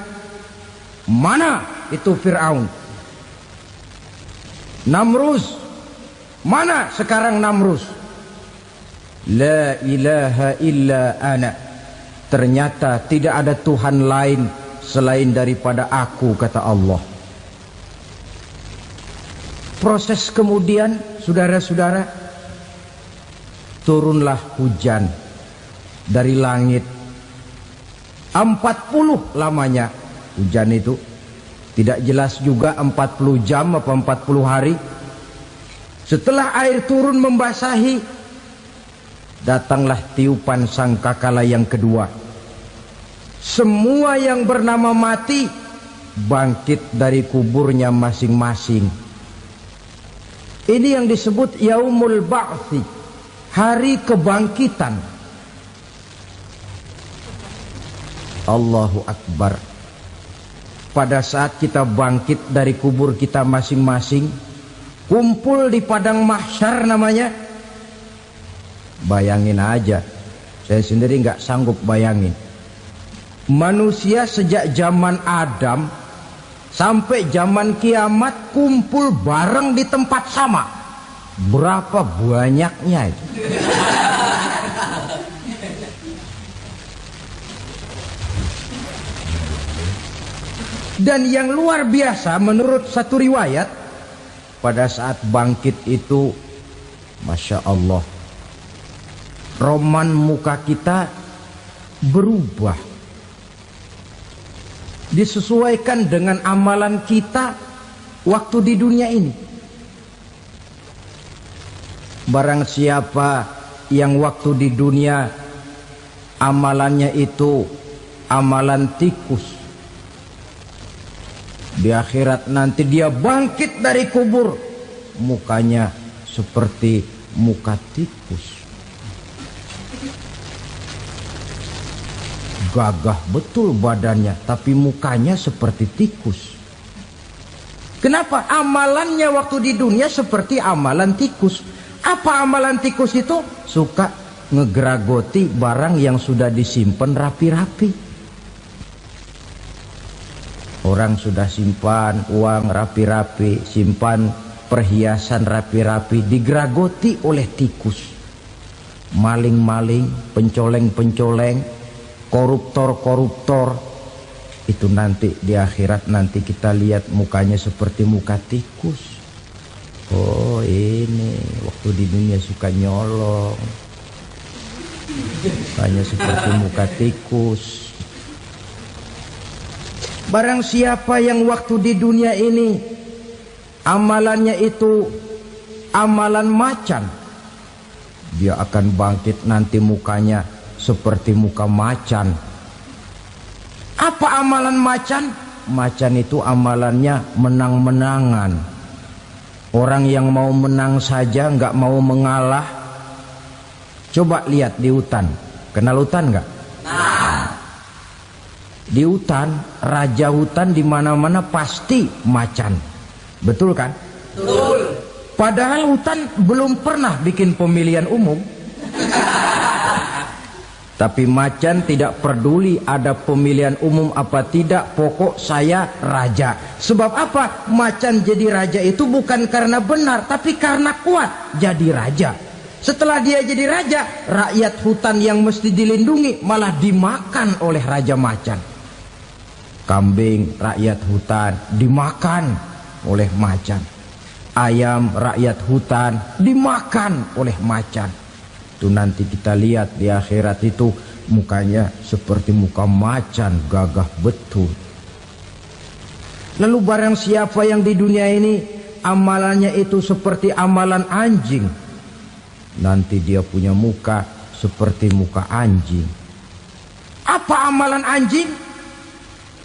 Mana itu Fir'aun? Namrus, mana sekarang Namrus? La ilaha illa ana, ternyata tidak ada Tuhan lain selain daripada aku, kata Allah. Proses kemudian, saudara-saudara, turunlah hujan dari langit. 40 lamanya hujan itu. Tidak jelas juga 40 jam apa 40 hari. Setelah air turun membasahi, datanglah tiupan sangkakala yang kedua. Semua yang bernama mati bangkit dari kuburnya masing-masing. Ini yang disebut Yaumul Ba'thi, hari kebangkitan. Allahu Akbar. Pada saat kita bangkit dari kubur kita masing-masing, kumpul di padang mahsyar namanya. Bayangin aja, saya sendiri nggak sanggup bayangin. Manusia sejak zaman Adam sampai zaman kiamat kumpul bareng di tempat sama. Berapa banyaknya itu? Dan yang luar biasa menurut satu riwayat, pada saat bangkit itu, Masya Allah, roman muka kita berubah, disesuaikan dengan amalan kita waktu di dunia ini. Barang siapa yang waktu di dunia amalannya itu amalan tikus, di akhirat nanti dia bangkit dari kubur, mukanya seperti muka tikus. Gagah betul badannya, tapi mukanya seperti tikus. Kenapa? Amalannya waktu di dunia seperti amalan tikus. Apa amalan tikus itu? Suka ngegeragoti barang yang sudah disimpan rapi-rapi. Orang sudah simpan uang rapi-rapi, simpan perhiasan rapi-rapi, digeragoti oleh tikus. Maling-maling, pencoleng-pencoleng, koruptor-koruptor, itu nanti di akhirat nanti kita lihat mukanya seperti muka tikus. Oh, ini waktu di dunia suka nyolong, mukanya seperti muka tikus. Barang siapa yang waktu di dunia ini amalannya itu amalan macan, dia akan bangkit nanti mukanya seperti muka macan. Apa amalan macan? Macan itu amalannya menang-menangan. Orang yang mau menang saja nggak mau mengalah. Coba lihat di hutan. Kenal hutan nggak? Di hutan, raja hutan di mana-mana pasti macan. Betul kan? Betul. Padahal hutan belum pernah bikin pemilihan umum. Tapi macan tidak peduli ada pemilihan umum apa tidak, pokok saya raja. Sebab apa? Macan jadi raja itu bukan karena benar, tapi karena kuat jadi raja. Setelah dia jadi raja, rakyat hutan yang mesti dilindungi malah dimakan oleh raja macan. Kambing rakyat hutan dimakan oleh macan. Ayam rakyat hutan dimakan oleh macan. Itu nanti kita lihat di akhirat itu mukanya seperti muka macan, gagah betul. Lalu barang siapa yang di dunia ini amalannya itu seperti amalan anjing, nanti dia punya muka seperti muka anjing. Apa amalan anjing?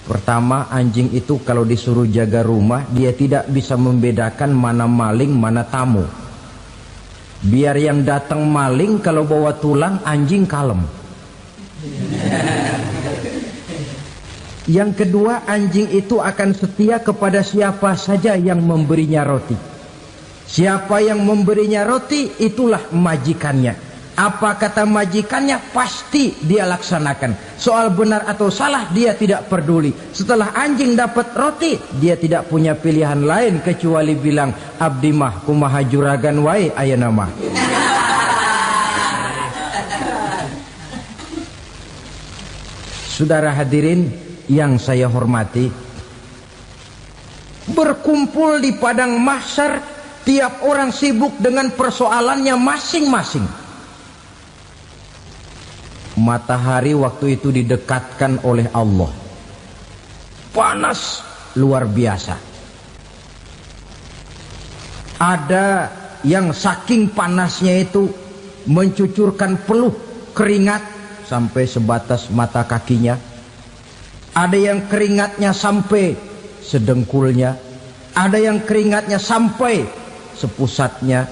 Pertama, anjing itu kalau disuruh jaga rumah, dia tidak bisa membedakan mana maling, mana tamu. Biar yang datang maling, kalau bawa tulang, anjing kalem. Yang kedua, anjing itu akan setia kepada siapa saja yang memberinya roti. Siapa yang memberinya roti, itulah majikannya. Apa kata majikannya, pasti dia laksanakan. Soal benar atau salah, dia tidak peduli. Setelah anjing dapat roti, dia tidak punya pilihan lain kecuali bilang, abdi mah kumaha juragan wae ayeuna mah. Saudara hadirin yang saya hormati, berkumpul di padang mahsyar, tiap orang sibuk dengan persoalannya masing-masing. Matahari waktu itu didekatkan oleh Allah, panas luar biasa. Ada yang saking panasnya itu mencucurkan peluh keringat sampai sebatas mata kakinya. Ada yang keringatnya sampai sedengkulnya, ada yang keringatnya sampai sepusatnya,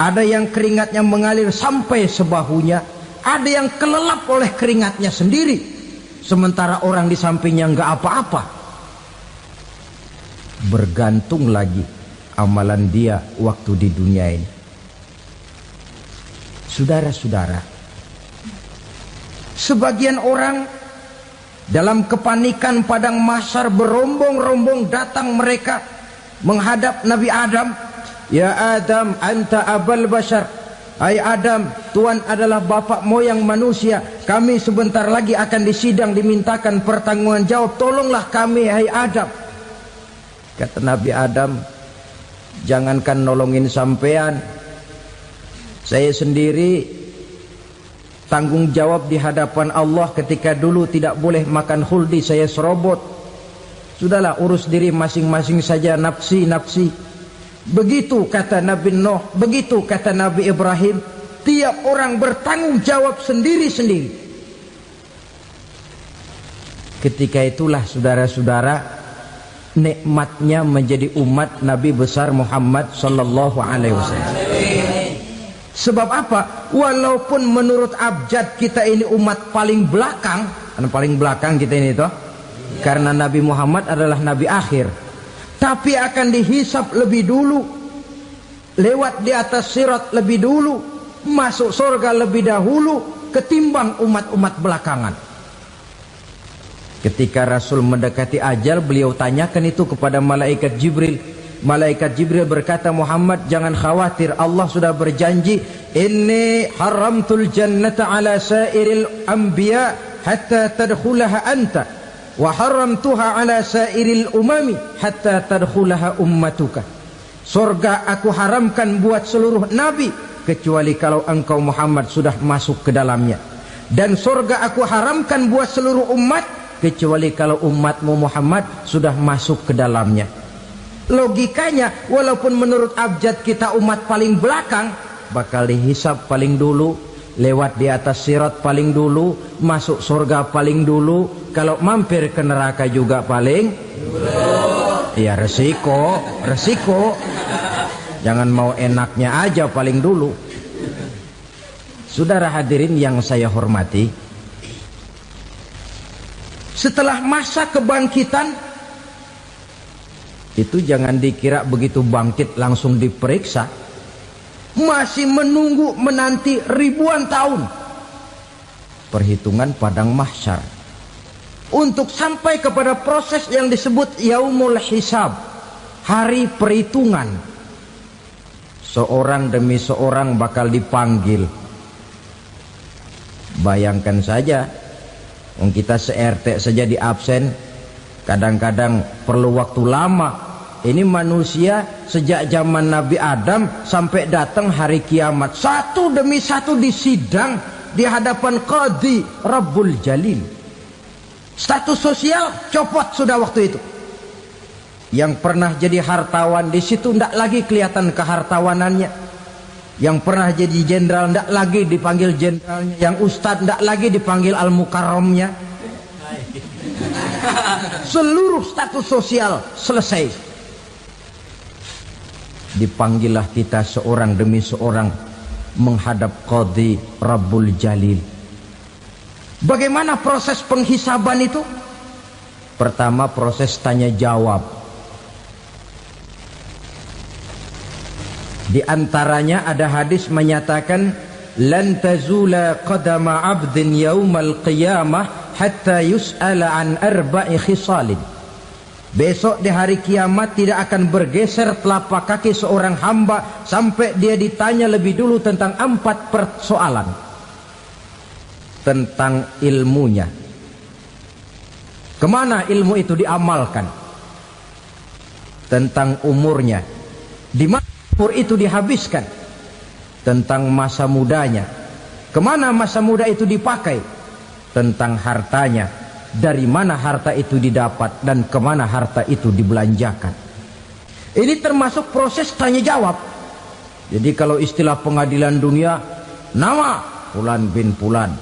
ada yang keringatnya mengalir sampai sebahunya, ada yang kelelap oleh keringatnya sendiri, sementara orang di sampingnya nggak apa-apa. Bergantung lagi amalan dia waktu di dunia ini. Saudara-saudara, sebagian orang dalam kepanikan padang mahsyar berombong-rombong datang mereka menghadap Nabi Adam. Ya Adam, anta abal bashar. Hai Adam, Tuhan adalah bapak moyang manusia. Kami sebentar lagi akan disidang, dimintakan pertanggungan jawab. Tolonglah kami, hai Adam. Kata Nabi Adam, jangankan nolongin sampean, saya sendiri tanggung jawab di hadapan Allah ketika dulu tidak boleh makan khuldi, saya serobot. Sudahlah, urus diri masing-masing saja, nafsi. Begitu kata Nabi Nuh, begitu kata Nabi Ibrahim. Tiap orang bertanggung jawab sendiri-sendiri. Ketika itulah saudara-saudara, nikmatnya menjadi umat Nabi besar Muhammad sallallahu alaihi wasallam. Sebab apa? Walaupun menurut abjad kita ini umat paling belakang, paling belakang kita ini toh, karena Nabi Muhammad adalah Nabi akhir, tapi akan dihisap lebih dulu, lewat di atas sirat lebih dulu, masuk surga lebih dahulu ketimbang umat-umat belakangan. Ketika Rasul mendekati ajal, beliau tanyakan itu kepada malaikat Jibril. Malaikat Jibril berkata, Muhammad jangan khawatir, Allah sudah berjanji, inni haramtul jannata ala sairil anbiya hatta tadkhulaha anta, wa haramtuha ala sairil umami hatta tadkhulaha ummatuka. Surga aku haramkan buat seluruh nabi kecuali kalau engkau Muhammad sudah masuk ke dalamnya, dan surga aku haramkan buat seluruh umat kecuali kalau umatmu Muhammad sudah masuk ke dalamnya. Logikanya, walaupun menurut abjad kita umat paling belakang, bakal dihisap paling dulu, lewat di atas sirat paling dulu, masuk surga paling dulu, kalau mampir ke neraka juga paling dulu. Ya resiko. Jangan mau enaknya aja paling dulu. Saudara hadirin yang saya hormati, setelah masa kebangkitan itu jangan dikira begitu bangkit langsung diperiksa. Masih menunggu menanti ribuan tahun perhitungan padang mahsyar untuk sampai kepada proses yang disebut yaumul hisab, hari perhitungan. Seorang demi seorang bakal dipanggil. Bayangkan saja, kita se-RT saja di absen, kadang-kadang perlu waktu lama. Ini manusia sejak zaman Nabi Adam sampai datang hari kiamat, satu demi satu disidang di hadapan Qadhi Rabbul Jalil. Status sosial copot sudah waktu itu. Yang pernah jadi hartawan di situ tidak lagi kelihatan kehartawanannya. Yang pernah jadi jenderal tidak lagi dipanggil jenderalnya. Yang ustadz tidak lagi dipanggil al-mukarramnya. Seluruh status sosial selesai. Dipanggillah kita seorang demi seorang menghadap Qadhi Rabbul Jalil. Bagaimana proses penghisaban itu? Pertama, proses tanya jawab. Di antaranya ada hadis menyatakan, lan tazula qadama 'abdin yaumal qiyamah hatta yus'ala an arba'i khisalin. Besok di hari kiamat tidak akan bergeser telapak kaki seorang hamba sampai dia ditanya lebih dulu tentang 4 persoalan. Tentang ilmunya, kemana ilmu itu diamalkan. Tentang umurnya, di mana umur itu dihabiskan. Tentang masa mudanya, kemana masa muda itu dipakai. tentang hartanya, dari mana harta itu didapat dan kemana harta itu dibelanjakan. Ini termasuk proses tanya jawab. Jadi kalau istilah pengadilan dunia, nama Fulan bin Fulan.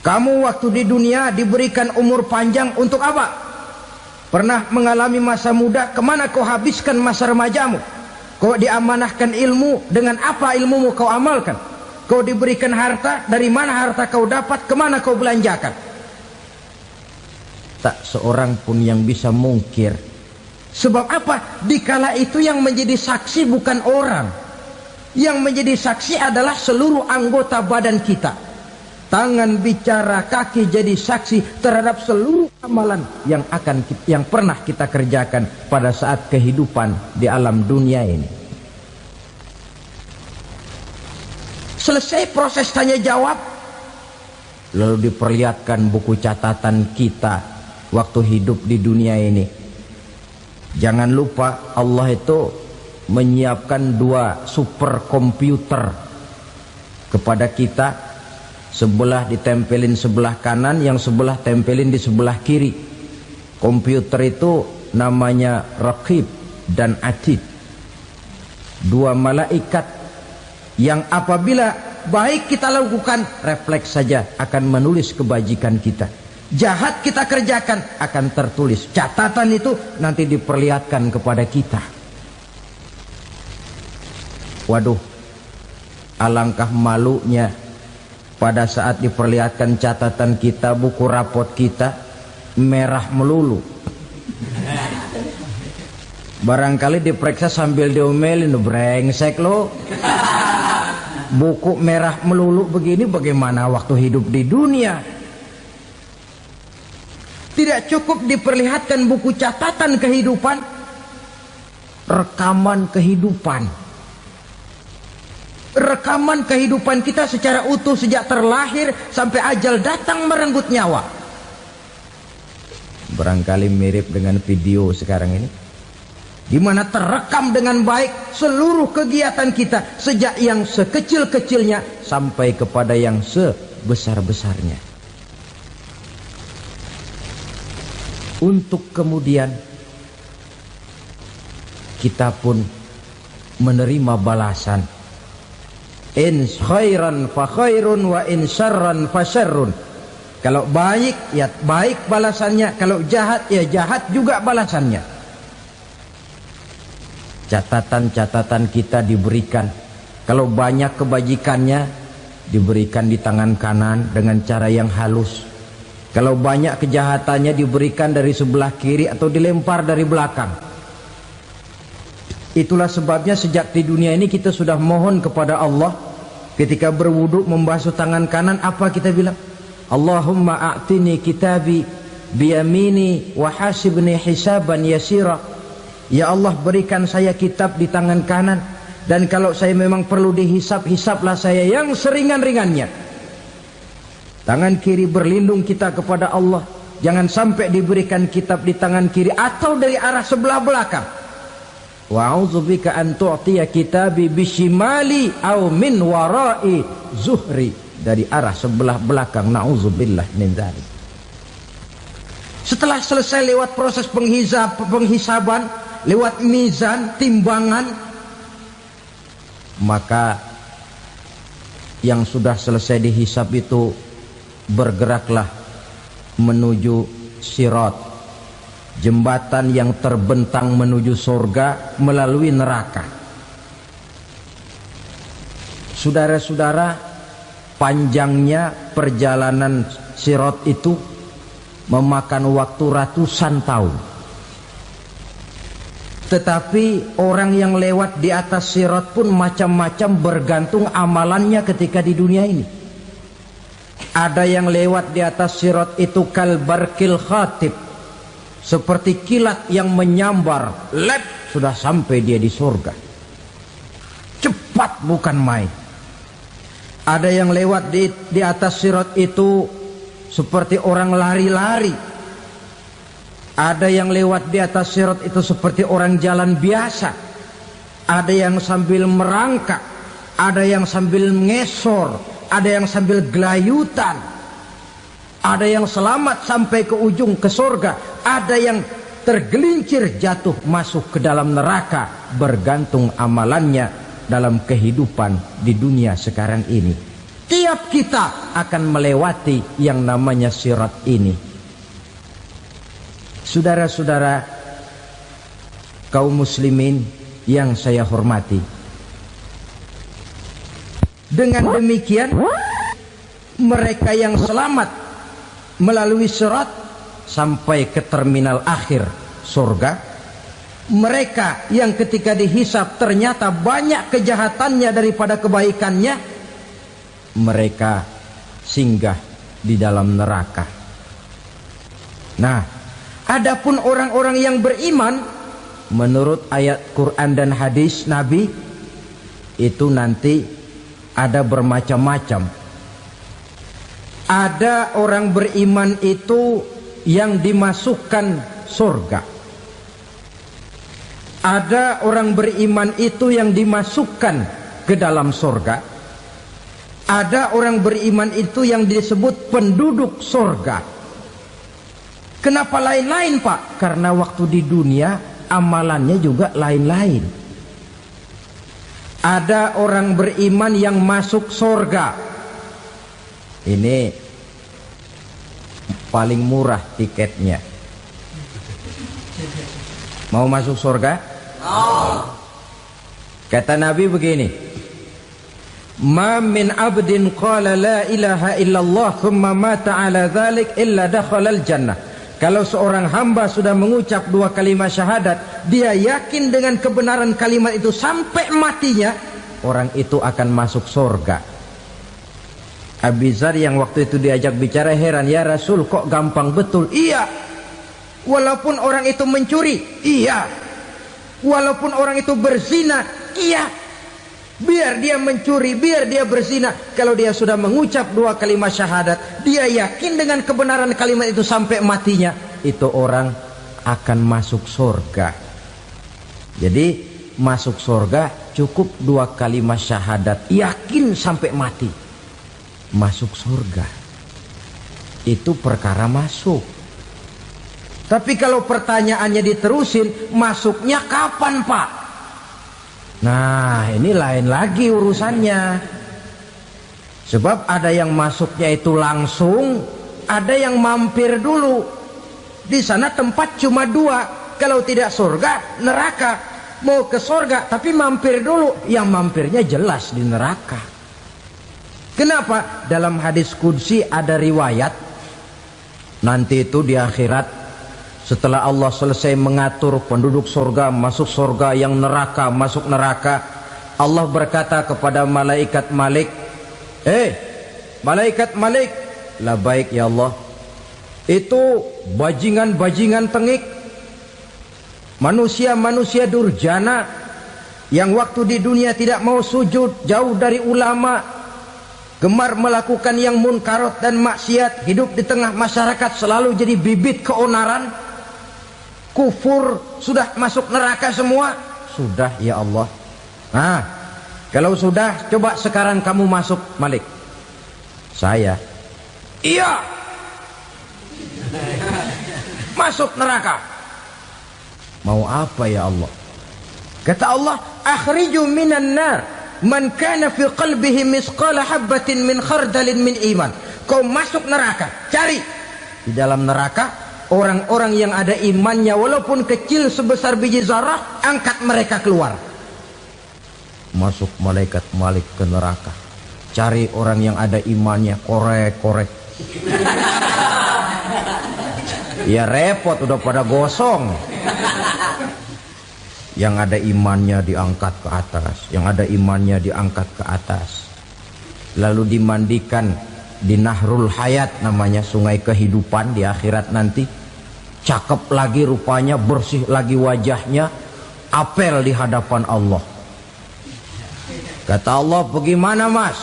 Kamu waktu di dunia diberikan umur panjang untuk apa? Pernah mengalami masa muda, kemana kau habiskan masa remajamu? Kau diamanahkan ilmu, dengan apa ilmumu kau amalkan? Kau diberikan harta, dari mana harta kau dapat, kemana kau belanjakan? Tak seorang pun yang bisa mungkir. Sebab apa? Dikala itu yang menjadi saksi bukan orang. Yang menjadi saksi adalah seluruh anggota badan kita. Tangan bicara, kaki jadi saksi terhadap seluruh amalan yang pernah kita kerjakan pada saat kehidupan di alam dunia ini. Selesai proses tanya jawab, lalu diperlihatkan buku catatan kita waktu hidup di dunia ini. Jangan lupa Allah itu menyiapkan 2 superkomputer kepada kita. Sebelah ditempelin sebelah kanan, yang sebelah tempelin di sebelah kiri. Komputer itu namanya Raqib dan Atid. 2 malaikat yang apabila baik kita lakukan, refleks saja akan menulis kebajikan kita. Jahat kita kerjakan, akan tertulis. Catatan itu nanti diperlihatkan kepada kita. Waduh, alangkah malunya pada saat diperlihatkan catatan kita, buku rapot kita merah melulu. Barangkali diperiksa sambil diomelin, brengsek lo. Buku merah melulu begini, bagaimana waktu hidup di dunia? Tidak cukup diperlihatkan buku catatan kehidupan, rekaman kehidupan. Rekaman kehidupan kita secara utuh sejak terlahir sampai ajal datang merenggut nyawa. Barangkali mirip dengan video sekarang ini, di mana terekam dengan baik seluruh kegiatan kita, sejak yang sekecil-kecilnya sampai kepada yang sebesar-besarnya. Untuk kemudian kita pun menerima balasan. In khairan fa khairun wa in syarran fa syarrun. Kalau baik ya baik balasannya, kalau jahat ya jahat juga balasannya. Catatan-catatan kita diberikan. Kalau banyak kebajikannya diberikan di tangan kanan dengan cara yang halus. Kalau banyak kejahatannya diberikan dari sebelah kiri atau dilempar dari belakang. Itulah sebabnya sejak di dunia ini kita sudah mohon kepada Allah. Ketika berwudu membasuh tangan kanan, apa kita bilang? Allahumma a'tini kitabi biyamini wa hasibni hisaban yasira. Ya Allah, berikan saya kitab di tangan kanan, dan kalau saya memang perlu dihisap, hisaplah saya yang seringan-ringannya. Tangan kiri berlindung kita kepada Allah. Jangan sampai diberikan kitab di tangan kiri atau dari arah sebelah belakang. Wa a'udzubika an tu'tiya kitabi bishimali aw min wara'i zuhri, dari arah sebelah belakang. Na'udzubillah min dzalik. Setelah selesai lewat proses penghisaban, lewat mizan, timbangan, maka yang sudah selesai dihisab itu bergeraklah menuju sirat, jembatan yang terbentang menuju surga melalui neraka. Saudara-saudara, panjangnya perjalanan sirat itu memakan waktu ratusan tahun. Tetapi orang yang lewat di atas sirat pun macam-macam, bergantung amalannya ketika di dunia ini. Ada yang lewat di atas sirat itu kalbarkil khatib, seperti kilat yang menyambar, lep, sudah sampai dia di surga. Cepat bukan main. Ada yang lewat di atas sirat itu seperti orang lari-lari. Ada yang lewat di atas sirat itu seperti orang jalan biasa. Ada yang sambil merangkak, ada yang sambil ngesor, ada yang sambil gelayutan, ada yang selamat sampai ke ujung ke surga, ada yang tergelincir jatuh masuk ke dalam neraka, bergantung amalannya dalam kehidupan di dunia sekarang ini. Tiap kita akan melewati yang namanya sirat ini. Saudara-saudara kaum muslimin yang saya hormati, dengan demikian mereka yang selamat melalui sirat sampai ke terminal akhir surga, mereka yang ketika dihisab ternyata banyak kejahatannya daripada kebaikannya, mereka singgah di dalam neraka. Nah, adapun orang-orang yang beriman menurut ayat Quran dan hadis Nabi itu nanti ada bermacam-macam. Ada orang beriman itu yang dimasukkan surga. Ada orang beriman itu yang dimasukkan ke dalam surga. Ada orang beriman itu yang disebut penduduk surga. Kenapa lain-lain, Pak? Karena waktu di dunia amalannya juga lain-lain. Ada orang beriman yang masuk surga. Ini paling murah tiketnya. Mau masuk surga? Kata Nabi begini, ma min abdin qala la ilaha illallah thumma mata ala dhalik illa dakhalal jannah. Kalau seorang hamba sudah mengucap dua kalimat syahadat, dia yakin dengan kebenaran kalimat itu sampai matinya, orang itu akan masuk surga. Abi Dzar yang waktu itu diajak bicara heran, ya Rasul kok gampang betul? Iya. Walaupun orang itu mencuri, iya. Walaupun orang itu berzina, iya. Biar dia mencuri, biar dia berzina, kalau dia sudah mengucap dua kalimat syahadat, dia yakin dengan kebenaran kalimat itu sampai matinya, itu orang akan masuk surga. Jadi masuk surga cukup dua kalimat syahadat, yakin sampai mati, masuk surga. Itu perkara masuk. Tapi kalau pertanyaannya diterusin, masuknya kapan, Pak? Nah, ini lain lagi urusannya. Sebab ada yang masuknya itu langsung, ada yang mampir dulu. Di sana tempat cuma dua, kalau tidak surga, neraka. Mau ke surga tapi mampir dulu, yang mampirnya jelas di neraka. Kenapa? Dalam hadis qudsi ada riwayat, nanti itu di akhirat, setelah Allah selesai mengatur penduduk surga masuk surga, yang neraka masuk neraka, Allah berkata kepada malaikat Malik, malaikat Malik, labaik ya Allah. Itu bajingan-bajingan tengik, manusia-manusia durjana yang waktu di dunia tidak mau sujud, jauh dari ulama, gemar melakukan yang munkarat dan maksiat, hidup di tengah masyarakat selalu jadi bibit keonaran, kufur, sudah masuk neraka semua. Sudah ya Allah. Nah, kalau sudah, coba sekarang kamu masuk, Malik. Saya, iya, masuk neraka. Mau apa ya Allah? Kata Allah, akhriju minan nar man kana fi qalbihi misqala habatin min khardalin min iman. Kau masuk neraka, cari di dalam neraka orang-orang yang ada imannya walaupun kecil sebesar biji zarah, angkat mereka keluar. Masuk malaikat Malik ke neraka, cari orang yang ada imannya, korek-korek. Ya repot, udah pada gosong. Yang ada imannya diangkat ke atas, yang ada imannya diangkat ke atas, lalu dimandikan di Nahrul Hayat, namanya sungai kehidupan di akhirat nanti. Cakep lagi rupanya, bersih lagi wajahnya, apel di hadapan Allah. Kata Allah, bagaimana mas?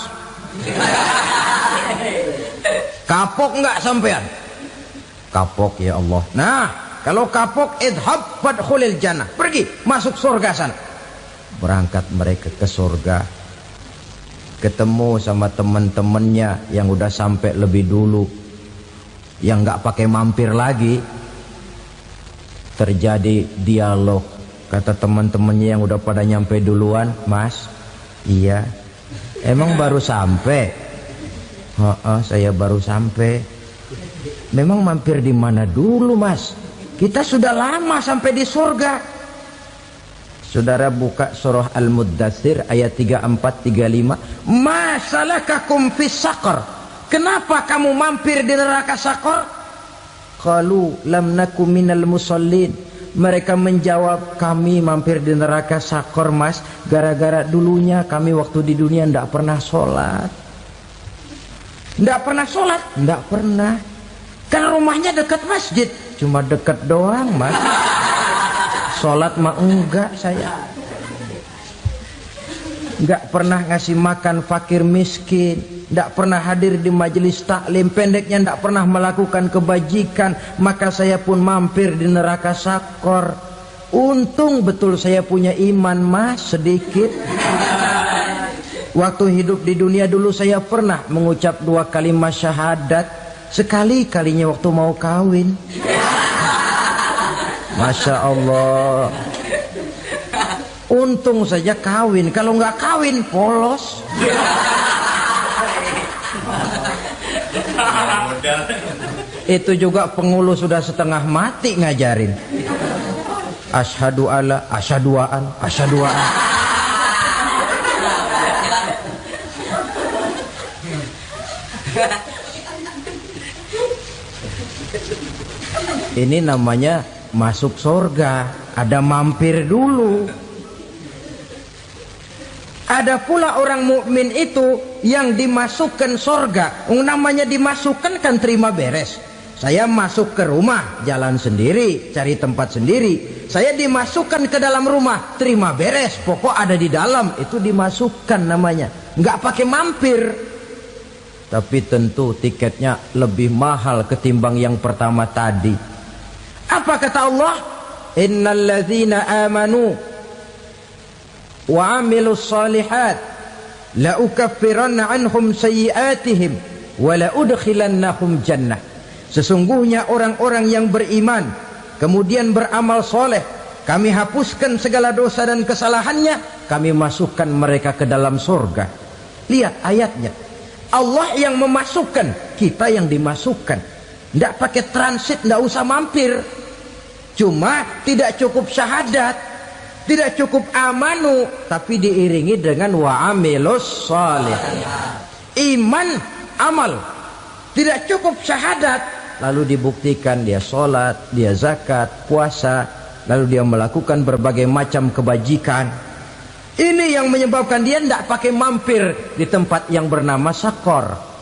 Kapok nggak sampean? Kapok ya Allah. Nah, kalau kapok, idhab fadkhulil jannah, pergi masuk surga sana. Berangkat mereka ke surga. ketemu sama teman-temannya yang udah sampai lebih dulu, yang nggak pakai mampir lagi. Terjadi dialog. Kata teman-temannya yang udah pada nyampe duluan, "Mas, iya, emang baru sampai?" Saya baru sampai." "Memang mampir di mana dulu, Mas? Kita sudah lama sampai di surga." Saudara buka surah Al-Muddatsir ayat 34-35. "Ma salakakum fis saqar?" Kenapa kamu mampir di neraka Saqar? Qalu lam naku minal musallin. Mereka menjawab, kami mampir di neraka Saqar, Mas, gara-gara dulunya kami waktu di dunia tidak pernah sholat. Tidak pernah sholat? Tidak pernah. Kan rumahnya dekat masjid. Cuma dekat doang, Mas. Sholat mah enggak saya. Enggak pernah ngasih makan fakir miskin, enggak pernah hadir di majelis taklim, pendeknya enggak pernah melakukan kebajikan. Maka saya pun mampir di neraka Saqar. Untung betul saya punya iman, Mas, sedikit. Waktu hidup di dunia dulu saya pernah mengucap 2 kalimat syahadat. Sekali-kalinya waktu mau kawin. Masya Allah. Untung saja kawin. Kalau nggak kawin polos. Itu juga pengulu sudah setengah mati ngajarin. Asyhadu alla, asyaduaan, asyaduaan. Ini namanya masuk surga, ada mampir dulu. Ada pula orang mukmin itu yang dimasukkan surga. Namanya dimasukkan kan terima beres. Saya masuk ke rumah, jalan sendiri, cari tempat sendiri. Saya dimasukkan ke dalam rumah, terima beres, pokok ada di dalam, itu dimasukkan namanya. Nggak pakai mampir. Tapi tentu tiketnya lebih mahal ketimbang yang pertama tadi. Apa kata Allah? Innal ladzina amanu wa amilus salihat la ukaffiranna anhum sayyi'atihim wa la udkhilannahum jannah. Sesungguhnya orang-orang yang beriman kemudian beramal soleh, kami hapuskan segala dosa dan kesalahannya, kami masukkan mereka ke dalam surga. Lihat ayatnya. Allah yang memasukkan, kita yang dimasukkan. Tidak pakai transit, tidak usah mampir. Cuma tidak cukup syahadat, tidak cukup amanu, tapi diiringi dengan wa'amilus salih. Iman, amal. Tidak cukup syahadat, lalu dibuktikan dia sholat, dia zakat, puasa, lalu dia melakukan berbagai macam kebajikan. Ini yang menyebabkan dia tidak pakai mampir di tempat yang bernama Saqar.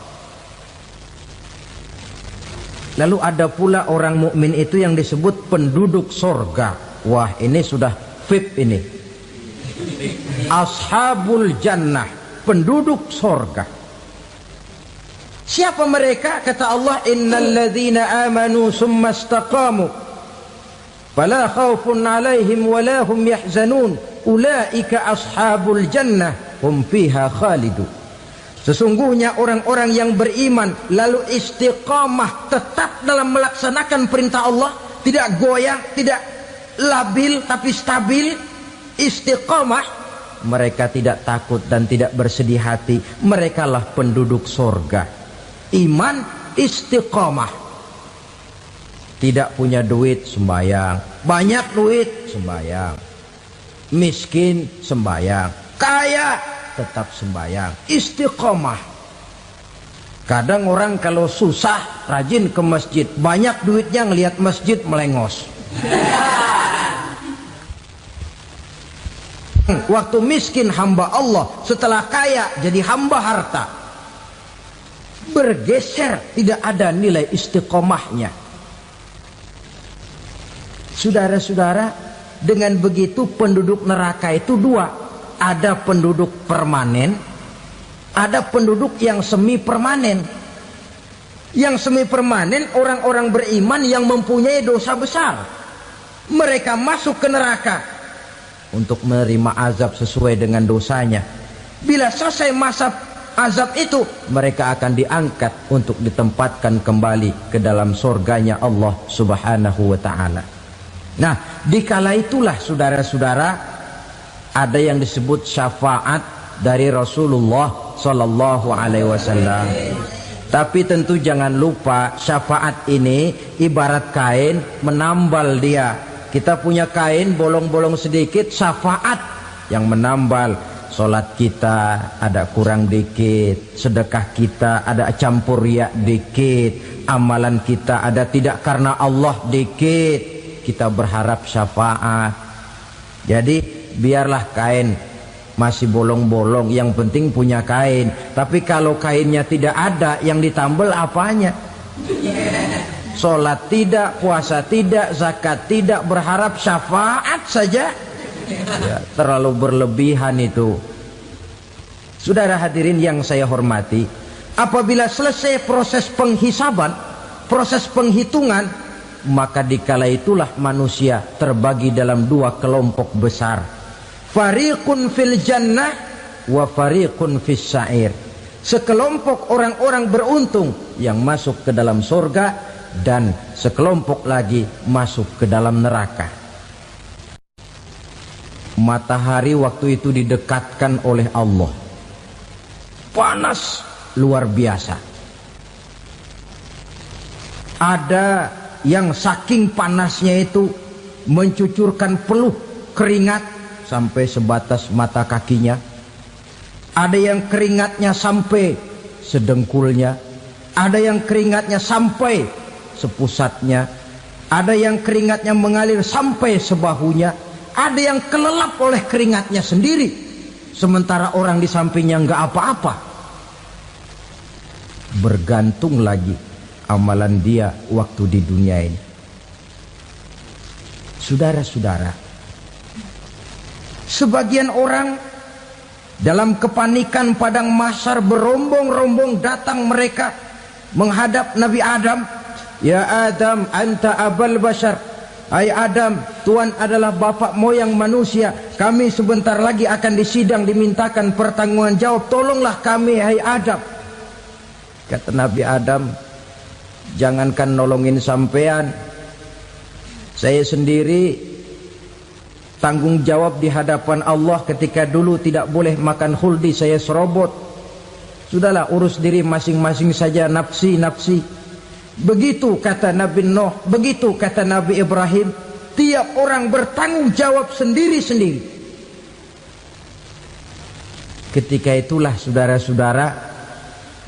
Lalu ada pula orang mukmin itu yang disebut penduduk surga. Wah, ini sudah VIP ini. Ashabul jannah, penduduk surga. Siapa mereka? Kata Allah, innal ladzina amanu summa istaqamu fala khaufun 'alaihim wala hum yahzanun ulaika ashabul jannah hum fiha khalidun. Sesungguhnya orang-orang yang beriman lalu istiqamah, tetap dalam melaksanakan perintah Allah, tidak goyang, tidak labil tapi stabil, istiqamah, mereka tidak takut dan tidak bersedih hati. Merekalah penduduk surga. Iman, istiqamah. Tidak punya duit, sembahyang. Banyak duit, sembahyang. Miskin, sembahyang. Kaya, tetap sembahyang. Istiqamah. Kadang orang kalau susah rajin ke masjid, banyak duitnya ngelihat masjid melengos. Waktu miskin hamba Allah, setelah kaya jadi hamba harta. Bergeser, tidak ada nilai istiqomahnya. Saudara-saudara, dengan begitu penduduk neraka itu dua. Ada penduduk permanen, ada penduduk yang semi permanen. Yang semi permanen orang-orang beriman yang mempunyai dosa besar. Mereka masuk ke neraka untuk menerima azab sesuai dengan dosanya. Bila selesai masa azab itu, mereka akan diangkat untuk ditempatkan kembali ke dalam surganya Allah Subhanahu wa ta'ala. Nah, dikala itulah saudara-saudara, ada yang disebut syafaat dari Rasulullah Sallallahu Alaihi Wasallam. Tapi tentu jangan lupa, syafaat ini ibarat kain menambal dia. Kita punya kain bolong-bolong sedikit, syafaat yang menambal. Solat kita ada kurang dikit, sedekah kita ada campur riak dikit, amalan kita ada tidak karena Allah dikit, kita berharap syafaat. Jadi biarlah kain masih bolong-bolong, yang penting punya kain. Tapi kalau kainnya tidak ada, yang ditambal apanya? Solat tidak, puasa tidak, zakat tidak, berharap syafaat saja. Ya, terlalu berlebihan itu. Saudara hadirin yang saya hormati, apabila selesai proses penghisaban, proses penghitungan, maka dikala itulah manusia terbagi dalam dua kelompok besar. Fariqun fil jannah wa fariqun fis sa'ir. Sekelompok orang-orang beruntung yang masuk ke dalam surga, dan sekelompok lagi masuk ke dalam neraka. Matahari waktu itu didekatkan oleh Allah. Panas luar biasa. Ada yang saking panasnya itu mencucurkan peluh keringat sampai sebatas mata kakinya. Ada yang keringatnya sampai sedengkulnya. Ada yang keringatnya sampai sepusatnya. Ada yang keringatnya mengalir sampai sebahunya. Ada yang kelelap oleh keringatnya sendiri, sementara orang di sampingnya enggak apa-apa. Bergantung lagi amalan dia waktu di dunia ini. Saudara-saudara, sebagian orang dalam kepanikan padang mahsyar berombong-rombong datang mereka menghadap Nabi Adam. Ya Adam, anta abal bashar. Hai Adam, Tuhan adalah bapak moyang manusia. Kami sebentar lagi akan disidang, dimintakan pertanggungan jawab. Tolonglah kami, hai Adam. Kata Nabi Adam, jangankan nolongin sampean, saya sendiri tanggung jawab di hadapan Allah. Ketika dulu tidak boleh makan khuldi, saya serobot. Sudahlah, urus diri masing-masing saja, nafsi-nafsi. Begitu kata Nabi Nuh, begitu kata Nabi Ibrahim. Tiap orang bertanggung jawab sendiri-sendiri. Ketika itulah saudara-saudara,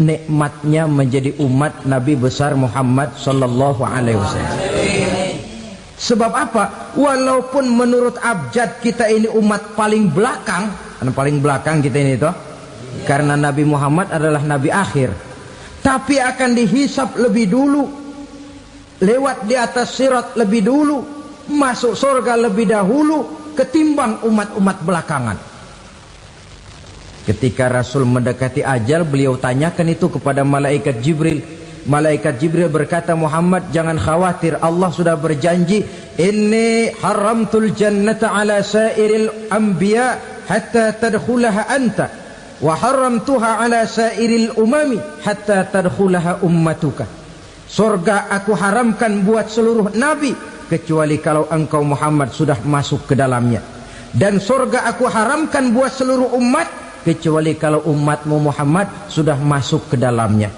nikmatnya menjadi umat Nabi besar Muhammad sallallahu alaihi wasallam. Sebab apa? Walaupun menurut abjad kita ini umat paling belakang, paling belakang kita ini toh, karena Nabi Muhammad adalah Nabi akhir. Tapi akan dihisap lebih dulu, lewat di atas sirat lebih dulu, masuk surga lebih dahulu ketimbang umat-umat belakangan. Ketika Rasul mendekati ajal, beliau tanyakan itu kepada malaikat Jibril. Malaikat Jibril berkata, Muhammad jangan khawatir, Allah sudah berjanji, inni haramtul jannata ala sairil anbiya hatta tadkhulaha anta, wa haramtuha ala sairil umami hatta tadkhulaha ummatuka. Surga aku haramkan buat seluruh nabi kecuali kalau engkau Muhammad sudah masuk ke dalamnya, dan surga aku haramkan buat seluruh umat kecuali kalau umatmu Muhammad sudah masuk ke dalamnya.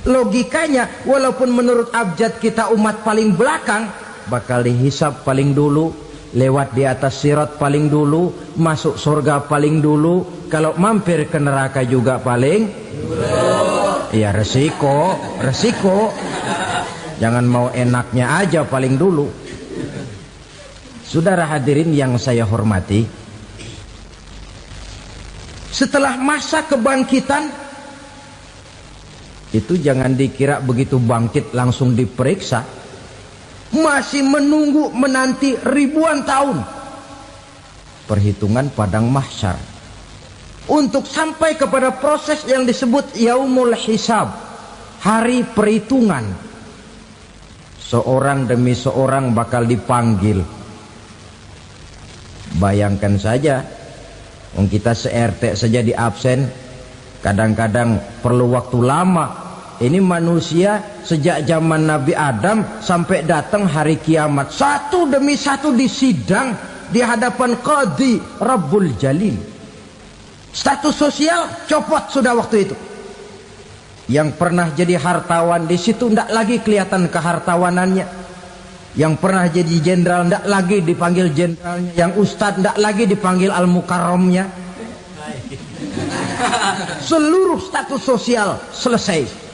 Logikanya, walaupun menurut abjad kita umat paling belakang, bakal dihisap paling dulu, lewat di atas sirat paling dulu, masuk surga paling dulu. Kalau mampir ke neraka juga paling dulu. Ya resiko. Jangan mau enaknya aja paling dulu. Saudara hadirin yang saya hormati, setelah masa kebangkitan itu jangan dikira begitu bangkit langsung diperiksa. Masih menunggu menanti ribuan tahun perhitungan padang mahsyar untuk sampai kepada proses yang disebut yaumul hisab, hari perhitungan. Seorang demi seorang bakal dipanggil. Bayangkan saja, kita se-RT saja di absen, Kadang-kadang perlu waktu lama. Ini manusia sejak zaman Nabi Adam sampai datang hari kiamat, satu demi satu disidang di hadapan Qadhi Rabbul Jalil. Status sosial copot sudah waktu itu. Yang pernah jadi hartawan di situ tidak lagi kelihatan kehartawanannya. Yang pernah jadi jenderal tidak lagi dipanggil jenderalnya. Yang ustadz tidak lagi dipanggil al-mukarramnya. Seluruh status sosial selesai.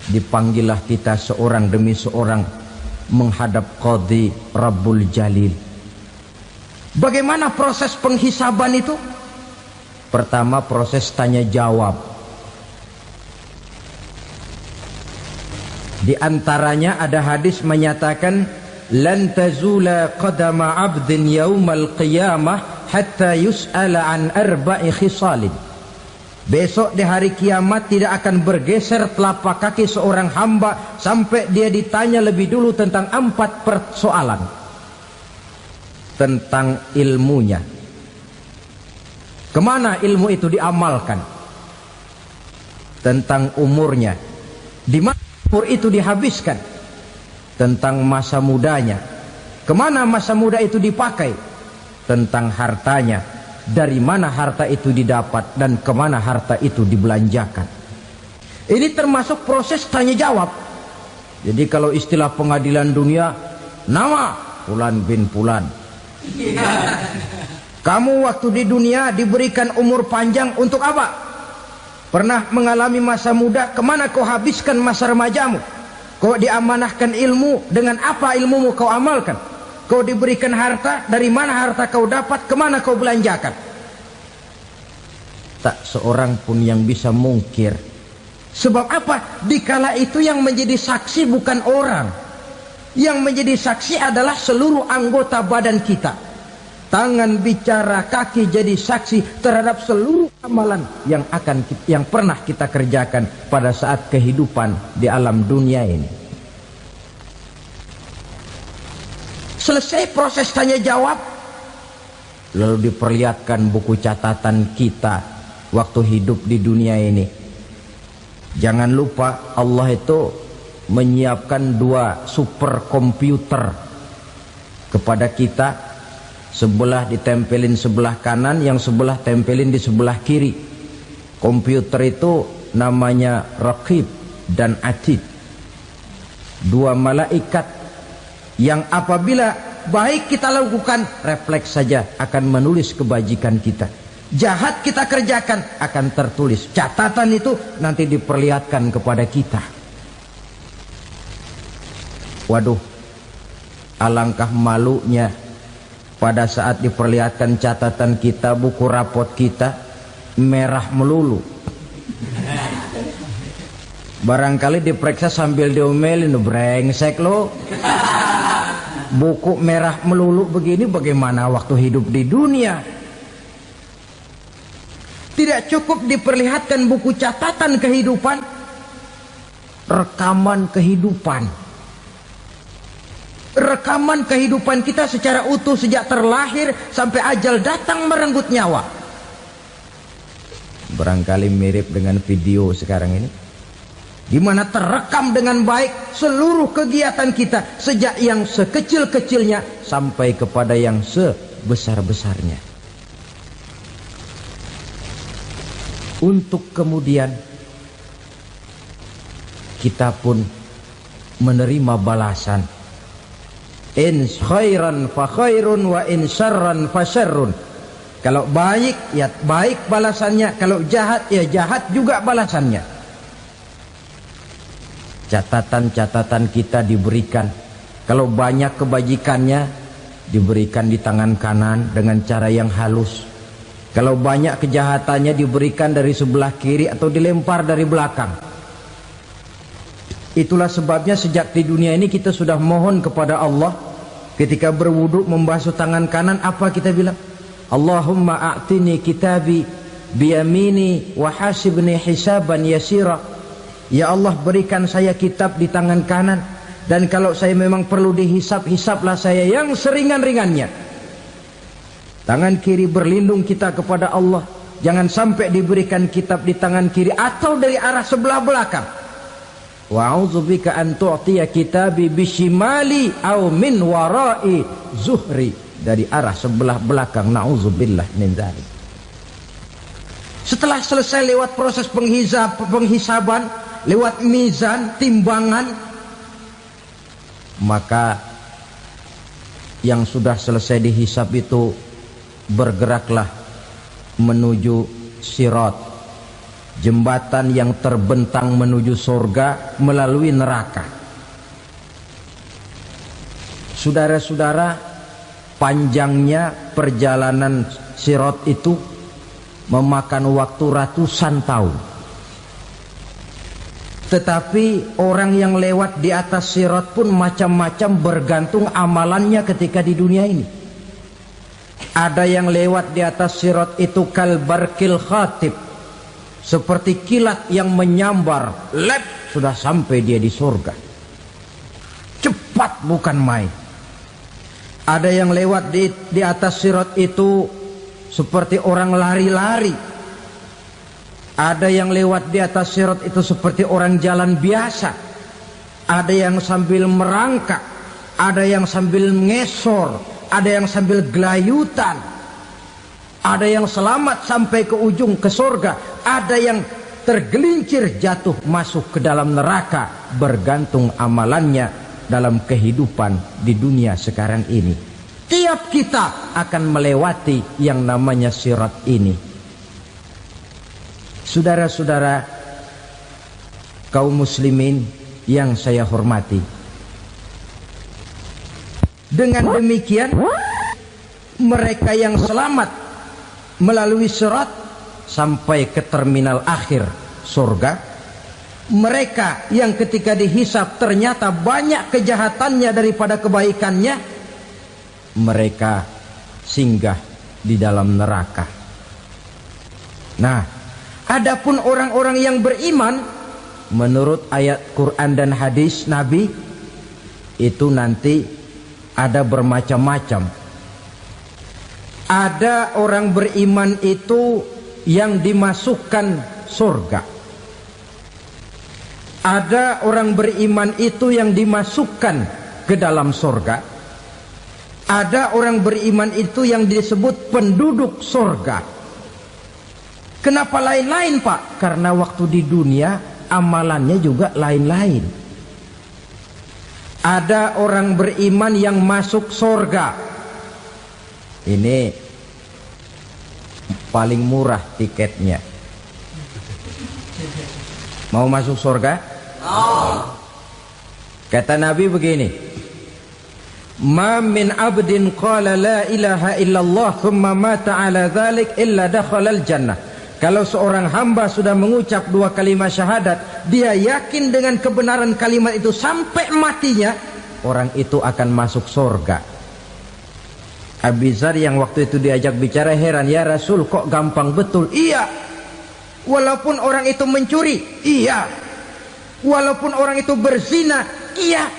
Dipanggillah kita seorang demi seorang menghadap Qadhi Rabbul Jalil. Bagaimana proses penghisaban itu? Pertama, proses tanya jawab. Di antaranya ada hadis menyatakan, lan tazula qadama 'abdin yaumal qiyamah hatta yus'ala an arba'i khisalin. Besok di hari kiamat tidak akan bergeser telapak kaki seorang hamba sampai dia ditanya lebih dulu tentang 4 persoalan. Tentang ilmunya. Kemana ilmu itu diamalkan? Tentang umurnya. Di mana umur itu dihabiskan? Tentang masa mudanya. Kemana masa muda itu dipakai? Tentang hartanya. Dari mana harta itu didapat dan kemana harta itu dibelanjakan. Ini termasuk proses tanya jawab. Jadi kalau istilah pengadilan dunia, nama Fulan bin Fulan. Kamu waktu di dunia diberikan umur panjang untuk apa? Pernah mengalami masa muda, kemana kau habiskan masa remajamu? Kau diamanahkan ilmu, dengan apa ilmumu kau amalkan? Kau diberikan harta, dari mana harta kau dapat, kemana kau belanjakan? Tak seorang pun yang bisa mungkir. Sebab apa? Dikala itu yang menjadi saksi bukan orang. Yang menjadi saksi adalah seluruh anggota badan kita. Tangan bicara, kaki jadi saksi terhadap seluruh amalan yang pernah kita kerjakan pada saat kehidupan di alam dunia ini. Selesai proses tanya jawab, lalu diperlihatkan buku catatan kita waktu hidup di dunia ini. Jangan lupa Allah itu menyiapkan 2 superkomputer kepada kita. Sebelah ditempelin sebelah kanan, yang sebelah tempelin di sebelah kiri. Komputer itu namanya Raqib dan Atid. 2 malaikat yang apabila baik kita lakukan, refleks saja akan menulis kebajikan kita. Jahat kita kerjakan, akan tertulis. Catatan itu nanti diperlihatkan kepada kita. Waduh, alangkah malunya pada saat diperlihatkan catatan kita, buku rapot kita merah melulu. Barangkali diperiksa sambil diomelin, brengsek lo. Buku merah melulu begini, bagaimana waktu hidup di dunia? Tidak cukup diperlihatkan buku catatan kehidupan, rekaman kehidupan. Rekaman kehidupan kita secara utuh sejak terlahir sampai ajal datang merenggut nyawa. Barangkali mirip dengan video sekarang ini, di mana terekam dengan baik seluruh kegiatan kita sejak yang sekecil-kecilnya sampai kepada yang sebesar-besarnya. Untuk kemudian kita pun menerima balasan. In khairan fa khairun wa in syarran fa syarrun. Kalau baik ya baik balasannya, kalau jahat ya jahat juga balasannya. Catatan-catatan kita diberikan. Kalau banyak kebajikannya diberikan di tangan kanan dengan cara yang halus. Kalau banyak kejahatannya diberikan dari sebelah kiri atau dilempar dari belakang. Itulah sebabnya sejak di dunia ini kita sudah mohon kepada Allah. Ketika berwudu membasuh tangan kanan, apa kita bilang? Allahumma a'tini kitabi biyamini wa hasibni hisaban yasira. Ya Allah, berikan saya kitab di tangan kanan, dan kalau saya memang perlu dihisap, hisaplah saya yang seringan-ringannya. Tangan kiri berlindung kita kepada Allah. jangan sampai diberikan kitab di tangan kiri atau dari arah sebelah belakang. Wa a'udzubika an tu'tiya kitabi bishimali aw min wara'i zuhri, dari arah sebelah belakang. Na'udzubillah min dzalik. Setelah selesai lewat proses penghisaban, lewat mizan, timbangan, maka yang sudah selesai dihisab itu bergeraklah menuju sirat, jembatan yang terbentang menuju surga melalui neraka. Saudara-saudara, panjangnya perjalanan sirat itu memakan waktu ratusan tahun. Tetapi orang yang lewat di atas sirat pun macam-macam, bergantung amalannya ketika di dunia ini. Ada yang lewat di atas sirat itu kalbarkil khatib, seperti kilat yang menyambar, lep, sudah sampai dia di surga. Cepat bukan main. Ada yang lewat di atas sirat itu seperti orang lari-lari. Ada yang lewat di atas sirat itu seperti orang jalan biasa. Ada yang sambil merangkak, ada yang sambil ngesor, ada yang sambil gelayutan, ada yang selamat sampai ke ujung ke surga, ada yang tergelincir jatuh masuk ke dalam neraka, bergantung amalannya dalam kehidupan di dunia sekarang ini. Tiap kita akan melewati yang namanya sirat ini. Saudara-saudara kaum muslimin yang saya hormati, dengan demikian mereka yang selamat melalui sirat sampai ke terminal akhir surga, mereka yang ketika dihisab ternyata banyak kejahatannya daripada kebaikannya, mereka singgah di dalam neraka. Nah, adapun orang-orang yang beriman menurut ayat Quran dan hadis Nabi itu nanti ada bermacam-macam. Ada orang beriman itu yang dimasukkan surga. Ada orang beriman itu yang dimasukkan ke dalam surga. Ada orang beriman itu yang disebut penduduk surga. Kenapa lain-lain, Pak? Karena waktu di dunia amalannya juga lain-lain. Ada orang beriman yang masuk surga. Ini paling murah tiketnya. Mau masuk surga? Kata Nabi begini, ma min abdin qala la ilaha illallah thumma mata ala dhalik illa dakhalal jannah. Kalau seorang hamba sudah mengucap dua kalimat syahadat, dia yakin dengan kebenaran kalimat itu sampai matinya, orang itu akan masuk surga. Abi Dzar yang waktu itu diajak bicara heran, ya Rasul kok gampang betul? Iya. Walaupun orang itu mencuri, iya. Walaupun orang itu berzina, iya.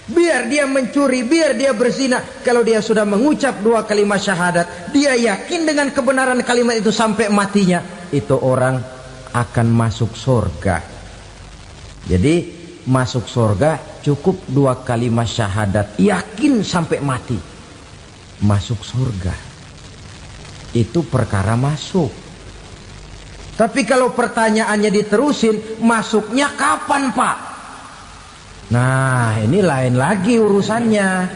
Biar dia mencuri, biar dia berzina, kalau dia sudah mengucap dua kalimat syahadat, dia yakin dengan kebenaran kalimat itu sampai matinya, itu orang akan masuk surga. Jadi masuk surga cukup dua kalimat syahadat, yakin sampai mati, masuk surga. Itu perkara masuk. Tapi kalau pertanyaannya diterusin, masuknya kapan, Pak? Nah, ini lain lagi urusannya.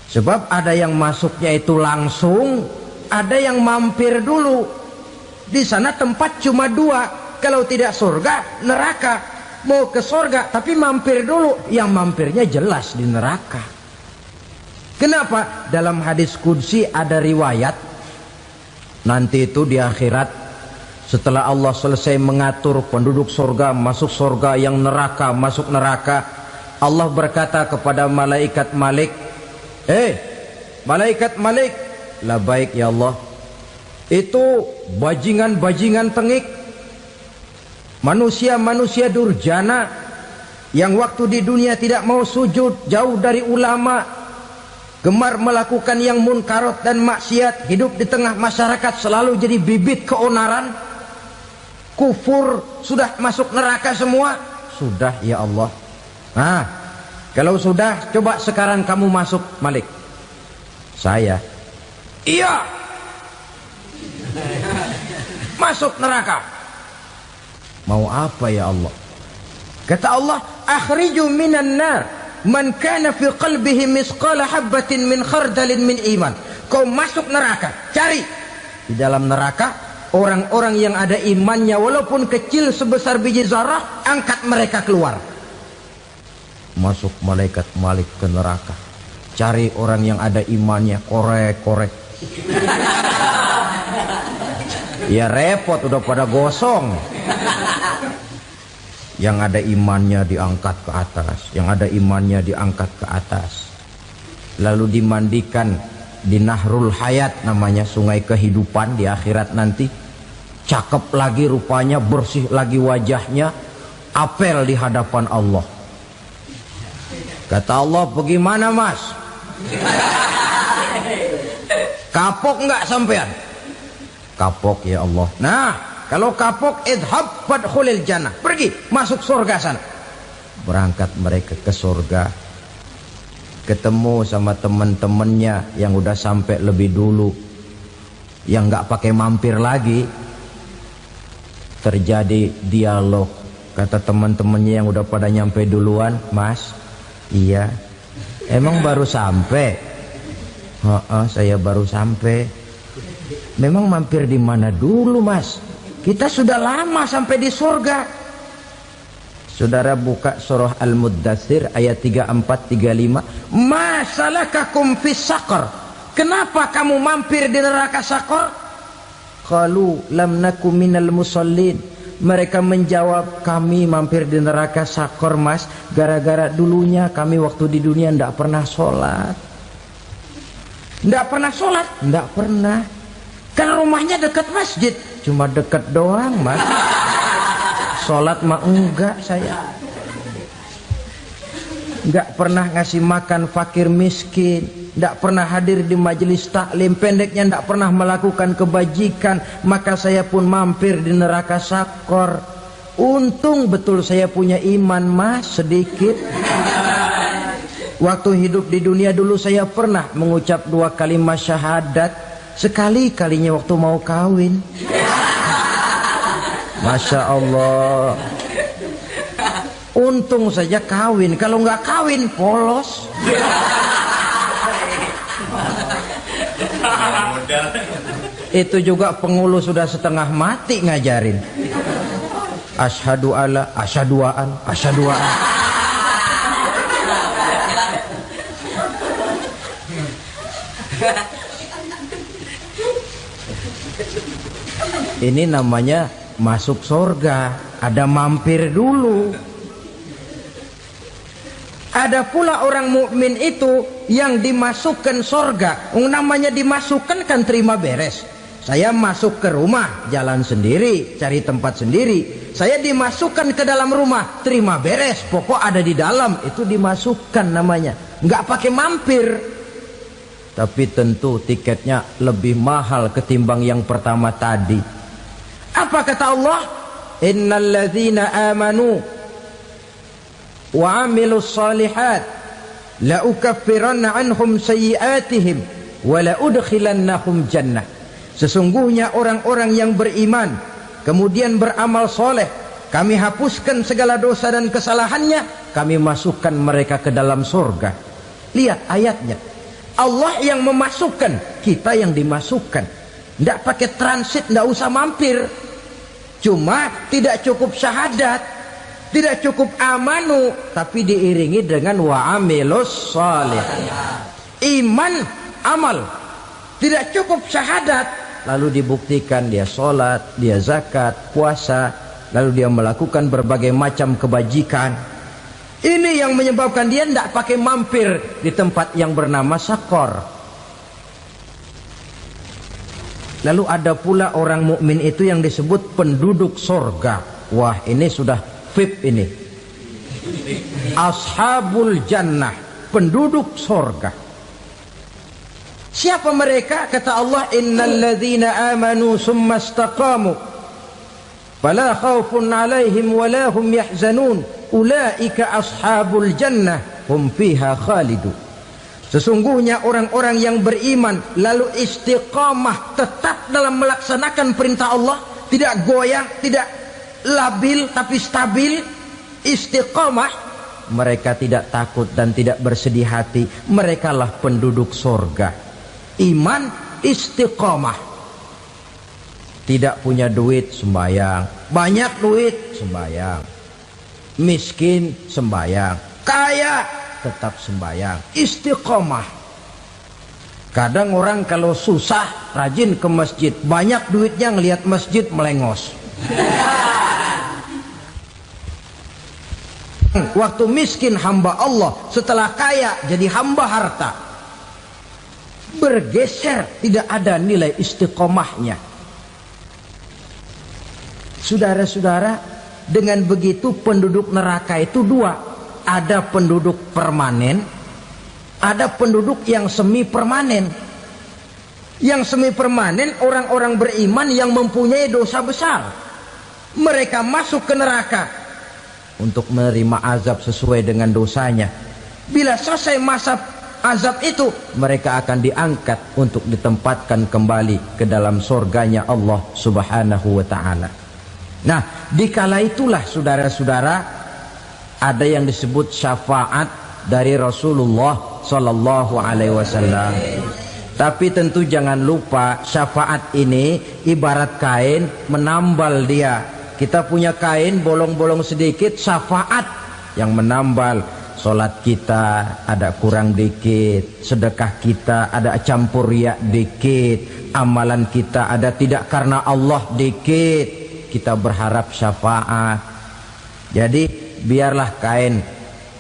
Sebab ada yang masuknya itu langsung, ada yang mampir dulu. Di sana tempat cuma dua, kalau tidak surga, neraka. Mau ke surga tapi mampir dulu, yang mampirnya jelas di neraka. Kenapa? Dalam hadis qudsi ada riwayat, nanti itu di akhirat, setelah Allah selesai mengatur penduduk surga masuk surga, yang neraka masuk neraka, Allah berkata kepada malaikat Malik, malaikat Malik, labaik ya Allah. Itu bajingan-bajingan tengik, manusia-manusia durjana yang waktu di dunia tidak mau sujud, jauh dari ulama, gemar melakukan yang munkarat dan maksiat, hidup di tengah masyarakat selalu jadi bibit keonaran, kufur, sudah masuk neraka semua. Sudah ya Allah. Nah, kalau sudah, coba sekarang kamu masuk, Malik. Saya, iya, masuk neraka. Mau apa ya Allah? Kata Allah, akhriju minan nar man kana fi qalbihi misqala habbatin min khardalin min iman. Kau masuk neraka, cari di dalam neraka orang-orang yang ada imannya walaupun kecil sebesar biji zarah, angkat mereka keluar. Masuk malaikat Malik ke neraka, cari orang yang ada imannya, korek-korek. Ya repot, udah pada gosong. Yang ada imannya diangkat ke atas, yang ada imannya diangkat ke atas, lalu dimandikan di Nahrul Hayat, namanya sungai kehidupan di akhirat nanti. Cakep lagi rupanya, bersih lagi wajahnya, apel di hadapan Allah. Kata Allah, bagaimana mas? Kapok nggak sampean? Kapok ya Allah. Nah, kalau kapok, idhab fadkhulil jannah, pergi masuk surga sana. Berangkat mereka ke surga, ketemu sama teman-temannya yang udah sampai lebih dulu, yang nggak pakai mampir lagi. Terjadi dialog. Kata teman-temannya yang udah pada nyampe duluan, mas, iya, emang baru sampai? Saya baru sampai. Memang mampir di mana dulu mas? Kita sudah lama sampai di surga. Saudara buka surah Al-Muddathir ayat 34-35. Ma salakakum fis saqar? Kenapa kamu mampir di neraka Saqar? Qalu lam naku minal musallin. Mereka menjawab, kami mampir di neraka Saqar mas, gara-gara dulunya kami waktu di dunia tidak pernah sholat. Tidak pernah sholat? Tidak pernah. Kan rumahnya dekat masjid. Cuma dekat doang mas, sholat mah enggak saya. Enggak pernah ngasih makan fakir miskin, enggak pernah hadir di majelis taklim, pendeknya enggak pernah melakukan kebajikan. Maka saya pun mampir di neraka Saqar. Untung betul saya punya iman mas, sedikit. Waktu hidup di dunia dulu saya pernah mengucap 2 kalimat syahadat. Sekali-kalinya waktu mau kawin. Masya Allah. Untung saja kawin. Kalau nggak kawin polos. Itu juga pengulu sudah setengah mati ngajarin. Asyhadu alla, asyaduaan, asyaduaan. Ini namanya masuk surga, ada mampir dulu. Ada pula orang mukmin itu yang dimasukkan surga. Namanya dimasukkan kan terima beres. Saya masuk ke rumah, jalan sendiri, cari tempat sendiri. Saya dimasukkan ke dalam rumah, terima beres, pokok ada di dalam, itu dimasukkan namanya. Nggak pakai mampir. Tapi tentu tiketnya lebih mahal ketimbang yang pertama tadi. Apa kata Allah? Innal ladzina amanu wa amilus salihat la ukaffiranna anhum sayyi'atihim wa la udkhilannahum jannah. Sesungguhnya orang-orang yang beriman kemudian beramal soleh, kami hapuskan segala dosa dan kesalahannya, kami masukkan mereka ke dalam surga. Lihat ayatnya. Allah yang memasukkan, kita yang dimasukkan. Tidak pakai transit, tidak usah mampir. Cuma tidak cukup syahadat, tidak cukup amanu, tapi diiringi dengan wa'amilus salih. Iman, amal. Tidak cukup syahadat, lalu dibuktikan dia sholat, dia zakat, puasa, lalu dia melakukan berbagai macam kebajikan. Ini yang menyebabkan dia tidak pakai mampir di tempat yang bernama Saqar. Lalu ada pula orang mukmin itu yang disebut penduduk surga. Wah, ini sudah VIP ini. Ashabul jannah, penduduk surga. Siapa mereka? Kata Allah, innalladzina amanu summa istaqamu fala khaufun alaihim wala hum yahzanun ulaika ashabul jannah hum fiha khalidun. Sesungguhnya orang-orang yang beriman lalu istiqamah, tetap dalam melaksanakan perintah Allah, tidak goyang, tidak labil tapi stabil, istiqamah, mereka tidak takut dan tidak bersedih hati. Merekalah penduduk sorga. Iman, istiqamah. Tidak punya duit, sembayang. Banyak duit, sembayang. Miskin, sembayang. Kaya, tetap sembayang. Istiqamah. Kadang orang kalau susah rajin ke masjid, banyak duitnya ngelihat masjid melengos. Waktu miskin hamba Allah, setelah kaya jadi hamba harta. Bergeser, tidak ada nilai istiqomahnya. Saudara-saudara, dengan begitu penduduk neraka itu dua. Ada penduduk permanen, ada penduduk yang semi permanen. Yang semi permanen orang-orang beriman yang mempunyai dosa besar. Mereka masuk ke neraka untuk menerima azab sesuai dengan dosanya. Bila selesai masa azab itu, mereka akan diangkat untuk ditempatkan kembali ke dalam surganya Allah Subhanahu wa ta'ala. Nah, dikala itulah saudara-saudara, ada yang disebut syafaat dari Rasulullah Sallallahu Alaihi Wasallam. Tapi tentu jangan lupa, syafaat ini ibarat kain menambal dia. Kita punya kain bolong-bolong sedikit, syafaat yang menambal. Solat kita ada kurang dikit, sedekah kita ada campur riak dikit, amalan kita ada tidak karena Allah dikit, kita berharap syafaat. Jadi biarlah kain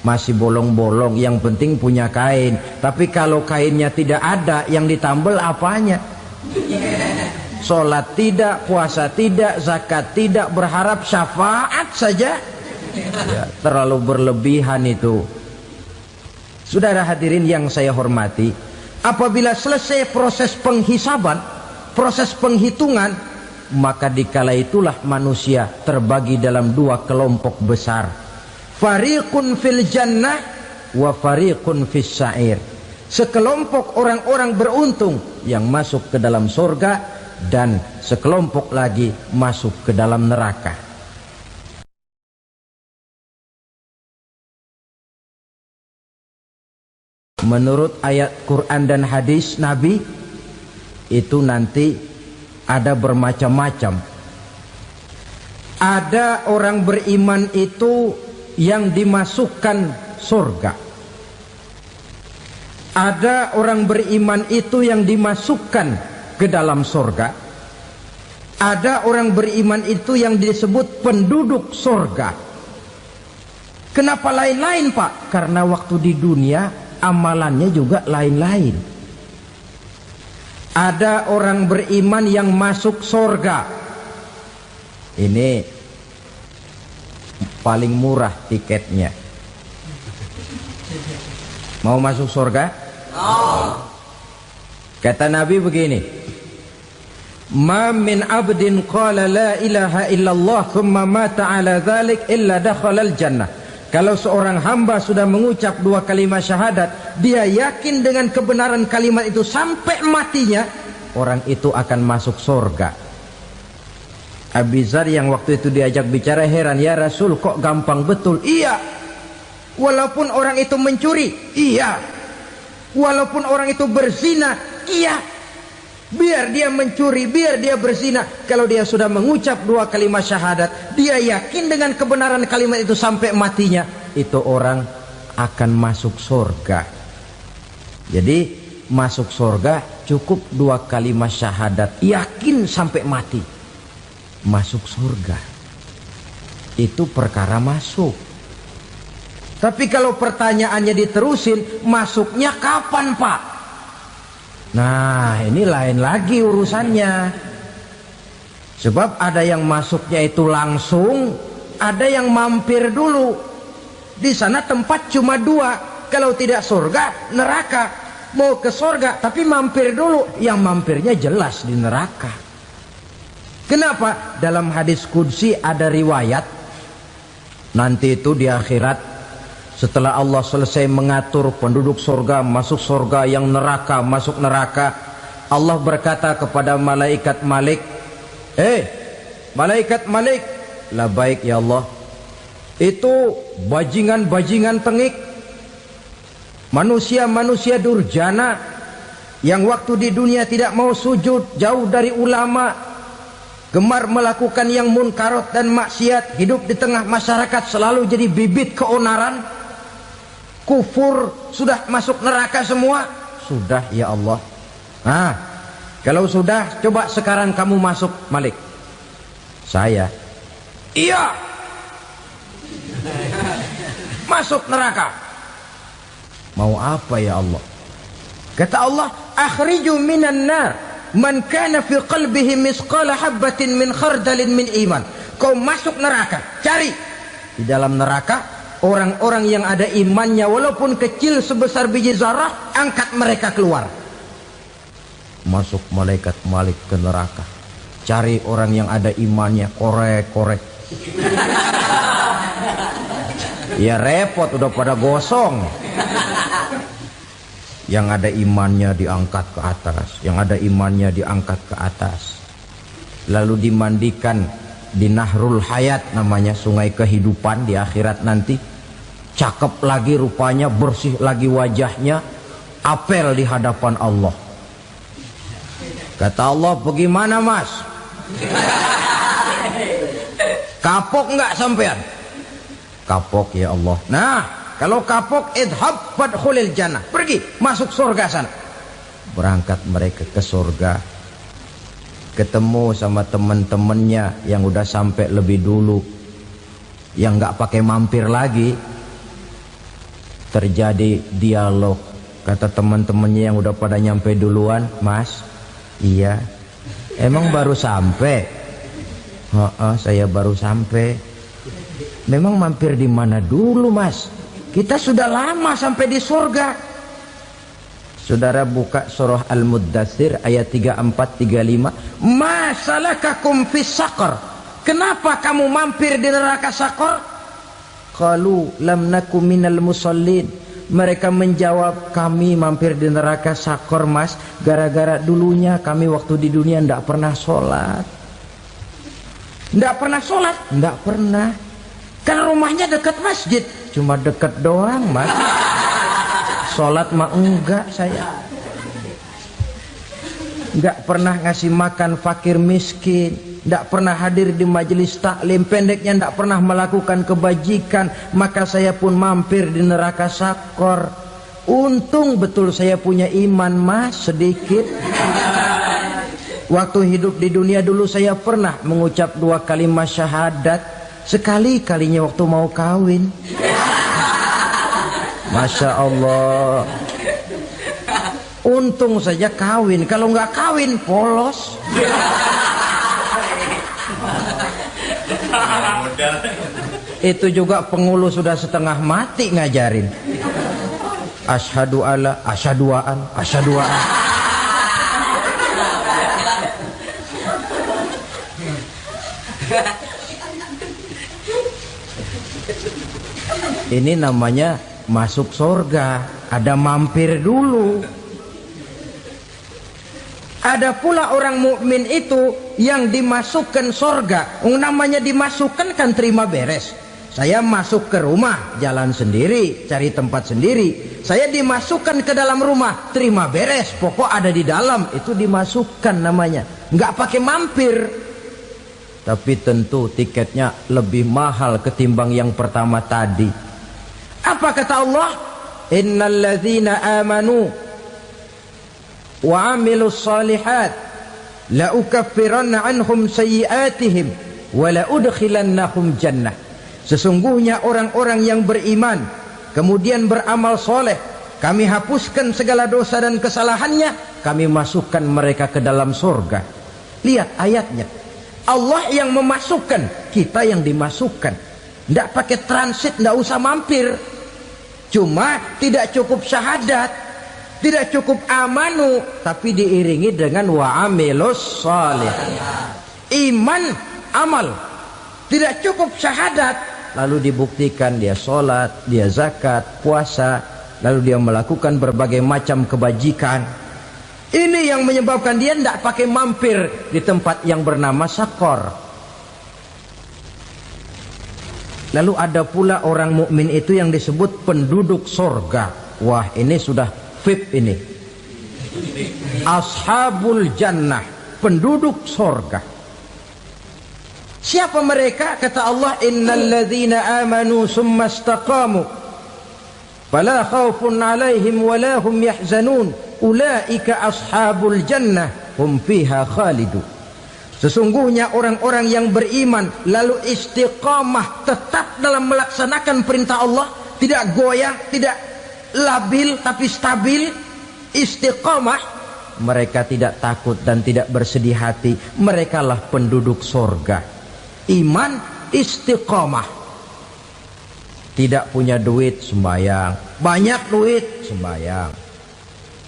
masih bolong-bolong, yang penting punya kain. Tapi kalau kainnya tidak ada, yang ditambal apanya? Solat tidak, puasa tidak, zakat tidak, berharap syafaat saja. Ya, terlalu berlebihan itu. Saudara hadirin yang saya hormati, apabila selesai proses penghisaban, proses penghitungan, maka dikala itulah manusia terbagi dalam dua kelompok besar. Fariqun fil jannah wa fariqun fis sa'ir. Sekelompok orang-orang beruntung yang masuk ke dalam surga, dan sekelompok lagi masuk ke dalam neraka. Menurut ayat Quran dan hadis Nabi, itu nanti ada bermacam-macam. Ada orang beriman itu yang dimasukkan surga. Ada orang beriman itu yang dimasukkan ke dalam surga. Ada orang beriman itu yang disebut penduduk surga. Kenapa lain-lain, Pak? Karena waktu di dunia amalannya juga lain-lain. Ada orang beriman yang masuk surga. Ini paling murah tiketnya. Mau masuk surga? Kata Nabi begini, ma min abdin qala la ilaha illallah thumma mata ala dhalik illa dakhalal jannah. Kalau seorang hamba sudah mengucap dua kalimat syahadat, dia yakin dengan kebenaran kalimat itu sampai matinya, orang itu akan masuk surga. Abi Dzar yang waktu itu diajak bicara heran, ya Rasul kok gampang betul? Iya. Walaupun orang itu mencuri, iya. Walaupun orang itu berzina, iya. Biar dia mencuri, biar dia berzina, kalau dia sudah mengucap dua kalimat syahadat, dia yakin dengan kebenaran kalimat itu sampai matinya, itu orang akan masuk surga. Jadi masuk surga cukup dua kalimat syahadat, yakin sampai mati, masuk surga. Itu perkara masuk. Tapi kalau pertanyaannya diterusin, masuknya kapan, Pak? Nah, ini lain lagi urusannya. Sebab ada yang masuknya itu langsung, ada yang mampir dulu. Di sana tempat cuma dua, kalau tidak surga, neraka. mau ke surga tapi mampir dulu, yang mampirnya jelas di neraka. Kenapa? Dalam hadis qudsi ada riwayat, nanti itu di akhirat setelah Allah selesai mengatur penduduk surga masuk surga, yang neraka masuk neraka, Allah berkata kepada malaikat Malik, malaikat Malik, labaik ya Allah, itu bajingan-bajingan tengik, manusia-manusia durjana yang waktu di dunia tidak mau sujud, jauh dari ulama, gemar melakukan yang munkarat dan maksiat, hidup di tengah masyarakat selalu jadi bibit keonaran, kufur, sudah masuk neraka semua. Sudah ya Allah. Nah, kalau sudah, coba sekarang kamu masuk, Malik. Saya, iya, masuk neraka. Mau apa ya Allah? Kata Allah, akhriju minan nar man kana fi qalbihi misqala habbatin min khardalin min iman. Kau masuk neraka, cari di dalam neraka orang-orang yang ada imannya walaupun kecil sebesar biji zarah, angkat mereka keluar. Masuk malaikat Malik ke neraka, cari orang yang ada imannya, korek-korek. Ya repot, udah pada gosong. Yang ada imannya diangkat ke atas, yang ada imannya diangkat ke atas, lalu dimandikan di Nahrul Hayat, namanya sungai kehidupan di akhirat nanti. Cakep lagi rupanya, bersih lagi wajahnya, apel di hadapan Allah. Kata Allah, bagaimana mas? Kapok nggak sampean? Kapok ya Allah. Nah, kalau kapok, idhab fadkhulil jannah, pergi masuk surga sana. Berangkat mereka ke surga, ketemu sama teman-temannya yang udah sampai lebih dulu, yang nggak pakai mampir lagi. Terjadi dialog. Kata teman-temannya yang udah pada nyampe duluan, mas, iya, emang baru sampai? Saya baru sampai. Memang mampir di mana dulu mas? Kita sudah lama sampai di surga. Saudara buka surah Al-Muddathir ayat 34-35. Ma salakakum fis saqar? Kenapa kamu mampir di neraka Saqar? Qalu lam naku minal musallin. Mereka menjawab, kami mampir di neraka Saqar mas, gara-gara dulunya kami waktu di dunia tidak pernah sholat. Tidak pernah sholat? Tidak pernah. Kan rumahnya dekat masjid, cuma dekat doang mas. Sholat mah enggak saya. Enggak pernah ngasih makan fakir miskin, enggak pernah hadir di majelis taklim, pendeknya enggak pernah melakukan kebajikan. Maka saya pun mampir di neraka Saqar. Untung betul saya punya iman mas, sedikit. Waktu hidup di dunia dulu saya pernah mengucap 2 kalimat syahadat, sekali-kalinya waktu mau kawin. Masya Allah. Untung saja kawin, kalau nggak kawin polos. Itu juga pengulu sudah setengah mati ngajarin. Asyhadu alla, asyaduaan, asyaduaan. Ini namanya masuk surga, ada mampir dulu. Ada pula orang mukmin itu yang dimasukkan surga. Namanya dimasukkan kan terima beres. Saya masuk ke rumah, jalan sendiri, cari tempat sendiri. Saya dimasukkan ke dalam rumah, terima beres, pokok ada di dalam, itu dimasukkan namanya. Nggak pakai mampir. Tapi tentu tiketnya lebih mahal ketimbang yang pertama tadi. Apa kata Allah? Innal ladzina amanu wa amilus salihat la ukaffiranna anhum sayyi'atihim wa la udkhilannahum jannah. Sesungguhnya orang-orang yang beriman kemudian beramal soleh, kami hapuskan segala dosa dan kesalahannya, kami masukkan mereka ke dalam surga. Lihat ayatnya, Allah yang memasukkan, kita yang dimasukkan. Tidak pakai transit, tidak usah mampir. Cuma tidak cukup syahadat, Tidak cukup amanu, tapi diiringi dengan wa amilus shalih. Iman, amal. Tidak cukup syahadat, lalu dibuktikan dia sholat, dia zakat, puasa, lalu dia melakukan berbagai macam kebajikan. Ini yang menyebabkan dia tidak pakai mampir di tempat yang bernama Sakor. Lalu ada pula orang mukmin itu yang disebut penduduk sorga. Wah, ini sudah VIP ini. Ashabul jannah, penduduk sorga. Siapa mereka? Kata Allah, innal ladzina amanu summa istaqamu fala khaufun alaihim wala hum yahzanun ulaika ashabul jannah hum fiha khalidun. Sesungguhnya orang-orang yang beriman lalu istiqamah, tetap dalam melaksanakan perintah Allah, tidak goyah, tidak labil tapi stabil, istiqamah, mereka tidak takut dan tidak bersedih hati. Merekalah penduduk sorga. Iman, istiqamah. Tidak punya duit, sembayang. Banyak duit, sembayang.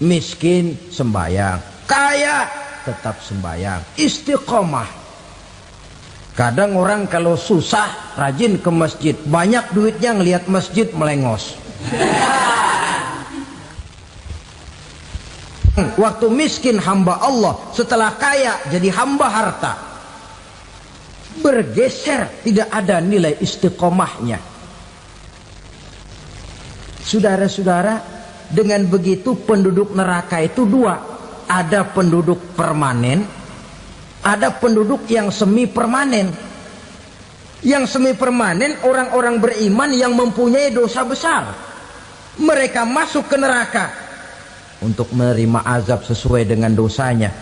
Miskin, sembayang. Kaya, tetap sembayang. Istiqamah. Kadang orang kalau susah rajin ke masjid, banyak duitnya ngelihat masjid melengos. Waktu miskin hamba Allah, setelah kaya jadi hamba harta. Bergeser, tidak ada nilai istiqomahnya. Saudara-saudara, dengan begitu penduduk neraka itu dua. Ada penduduk permanen, ada penduduk yang semi permanen. Yang semi permanen orang-orang beriman yang mempunyai dosa besar. Mereka masuk ke neraka untuk menerima azab sesuai dengan dosanya.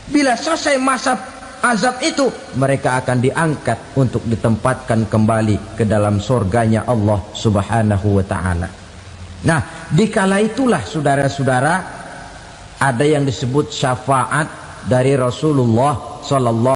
Bila selesai masa azab itu, mereka akan diangkat untuk ditempatkan kembali ke dalam surganya Allah Subhanahu wa ta'ala. Nah, dikala itulah saudara-saudara, ada yang disebut syafaat dari Rasulullah sallallahu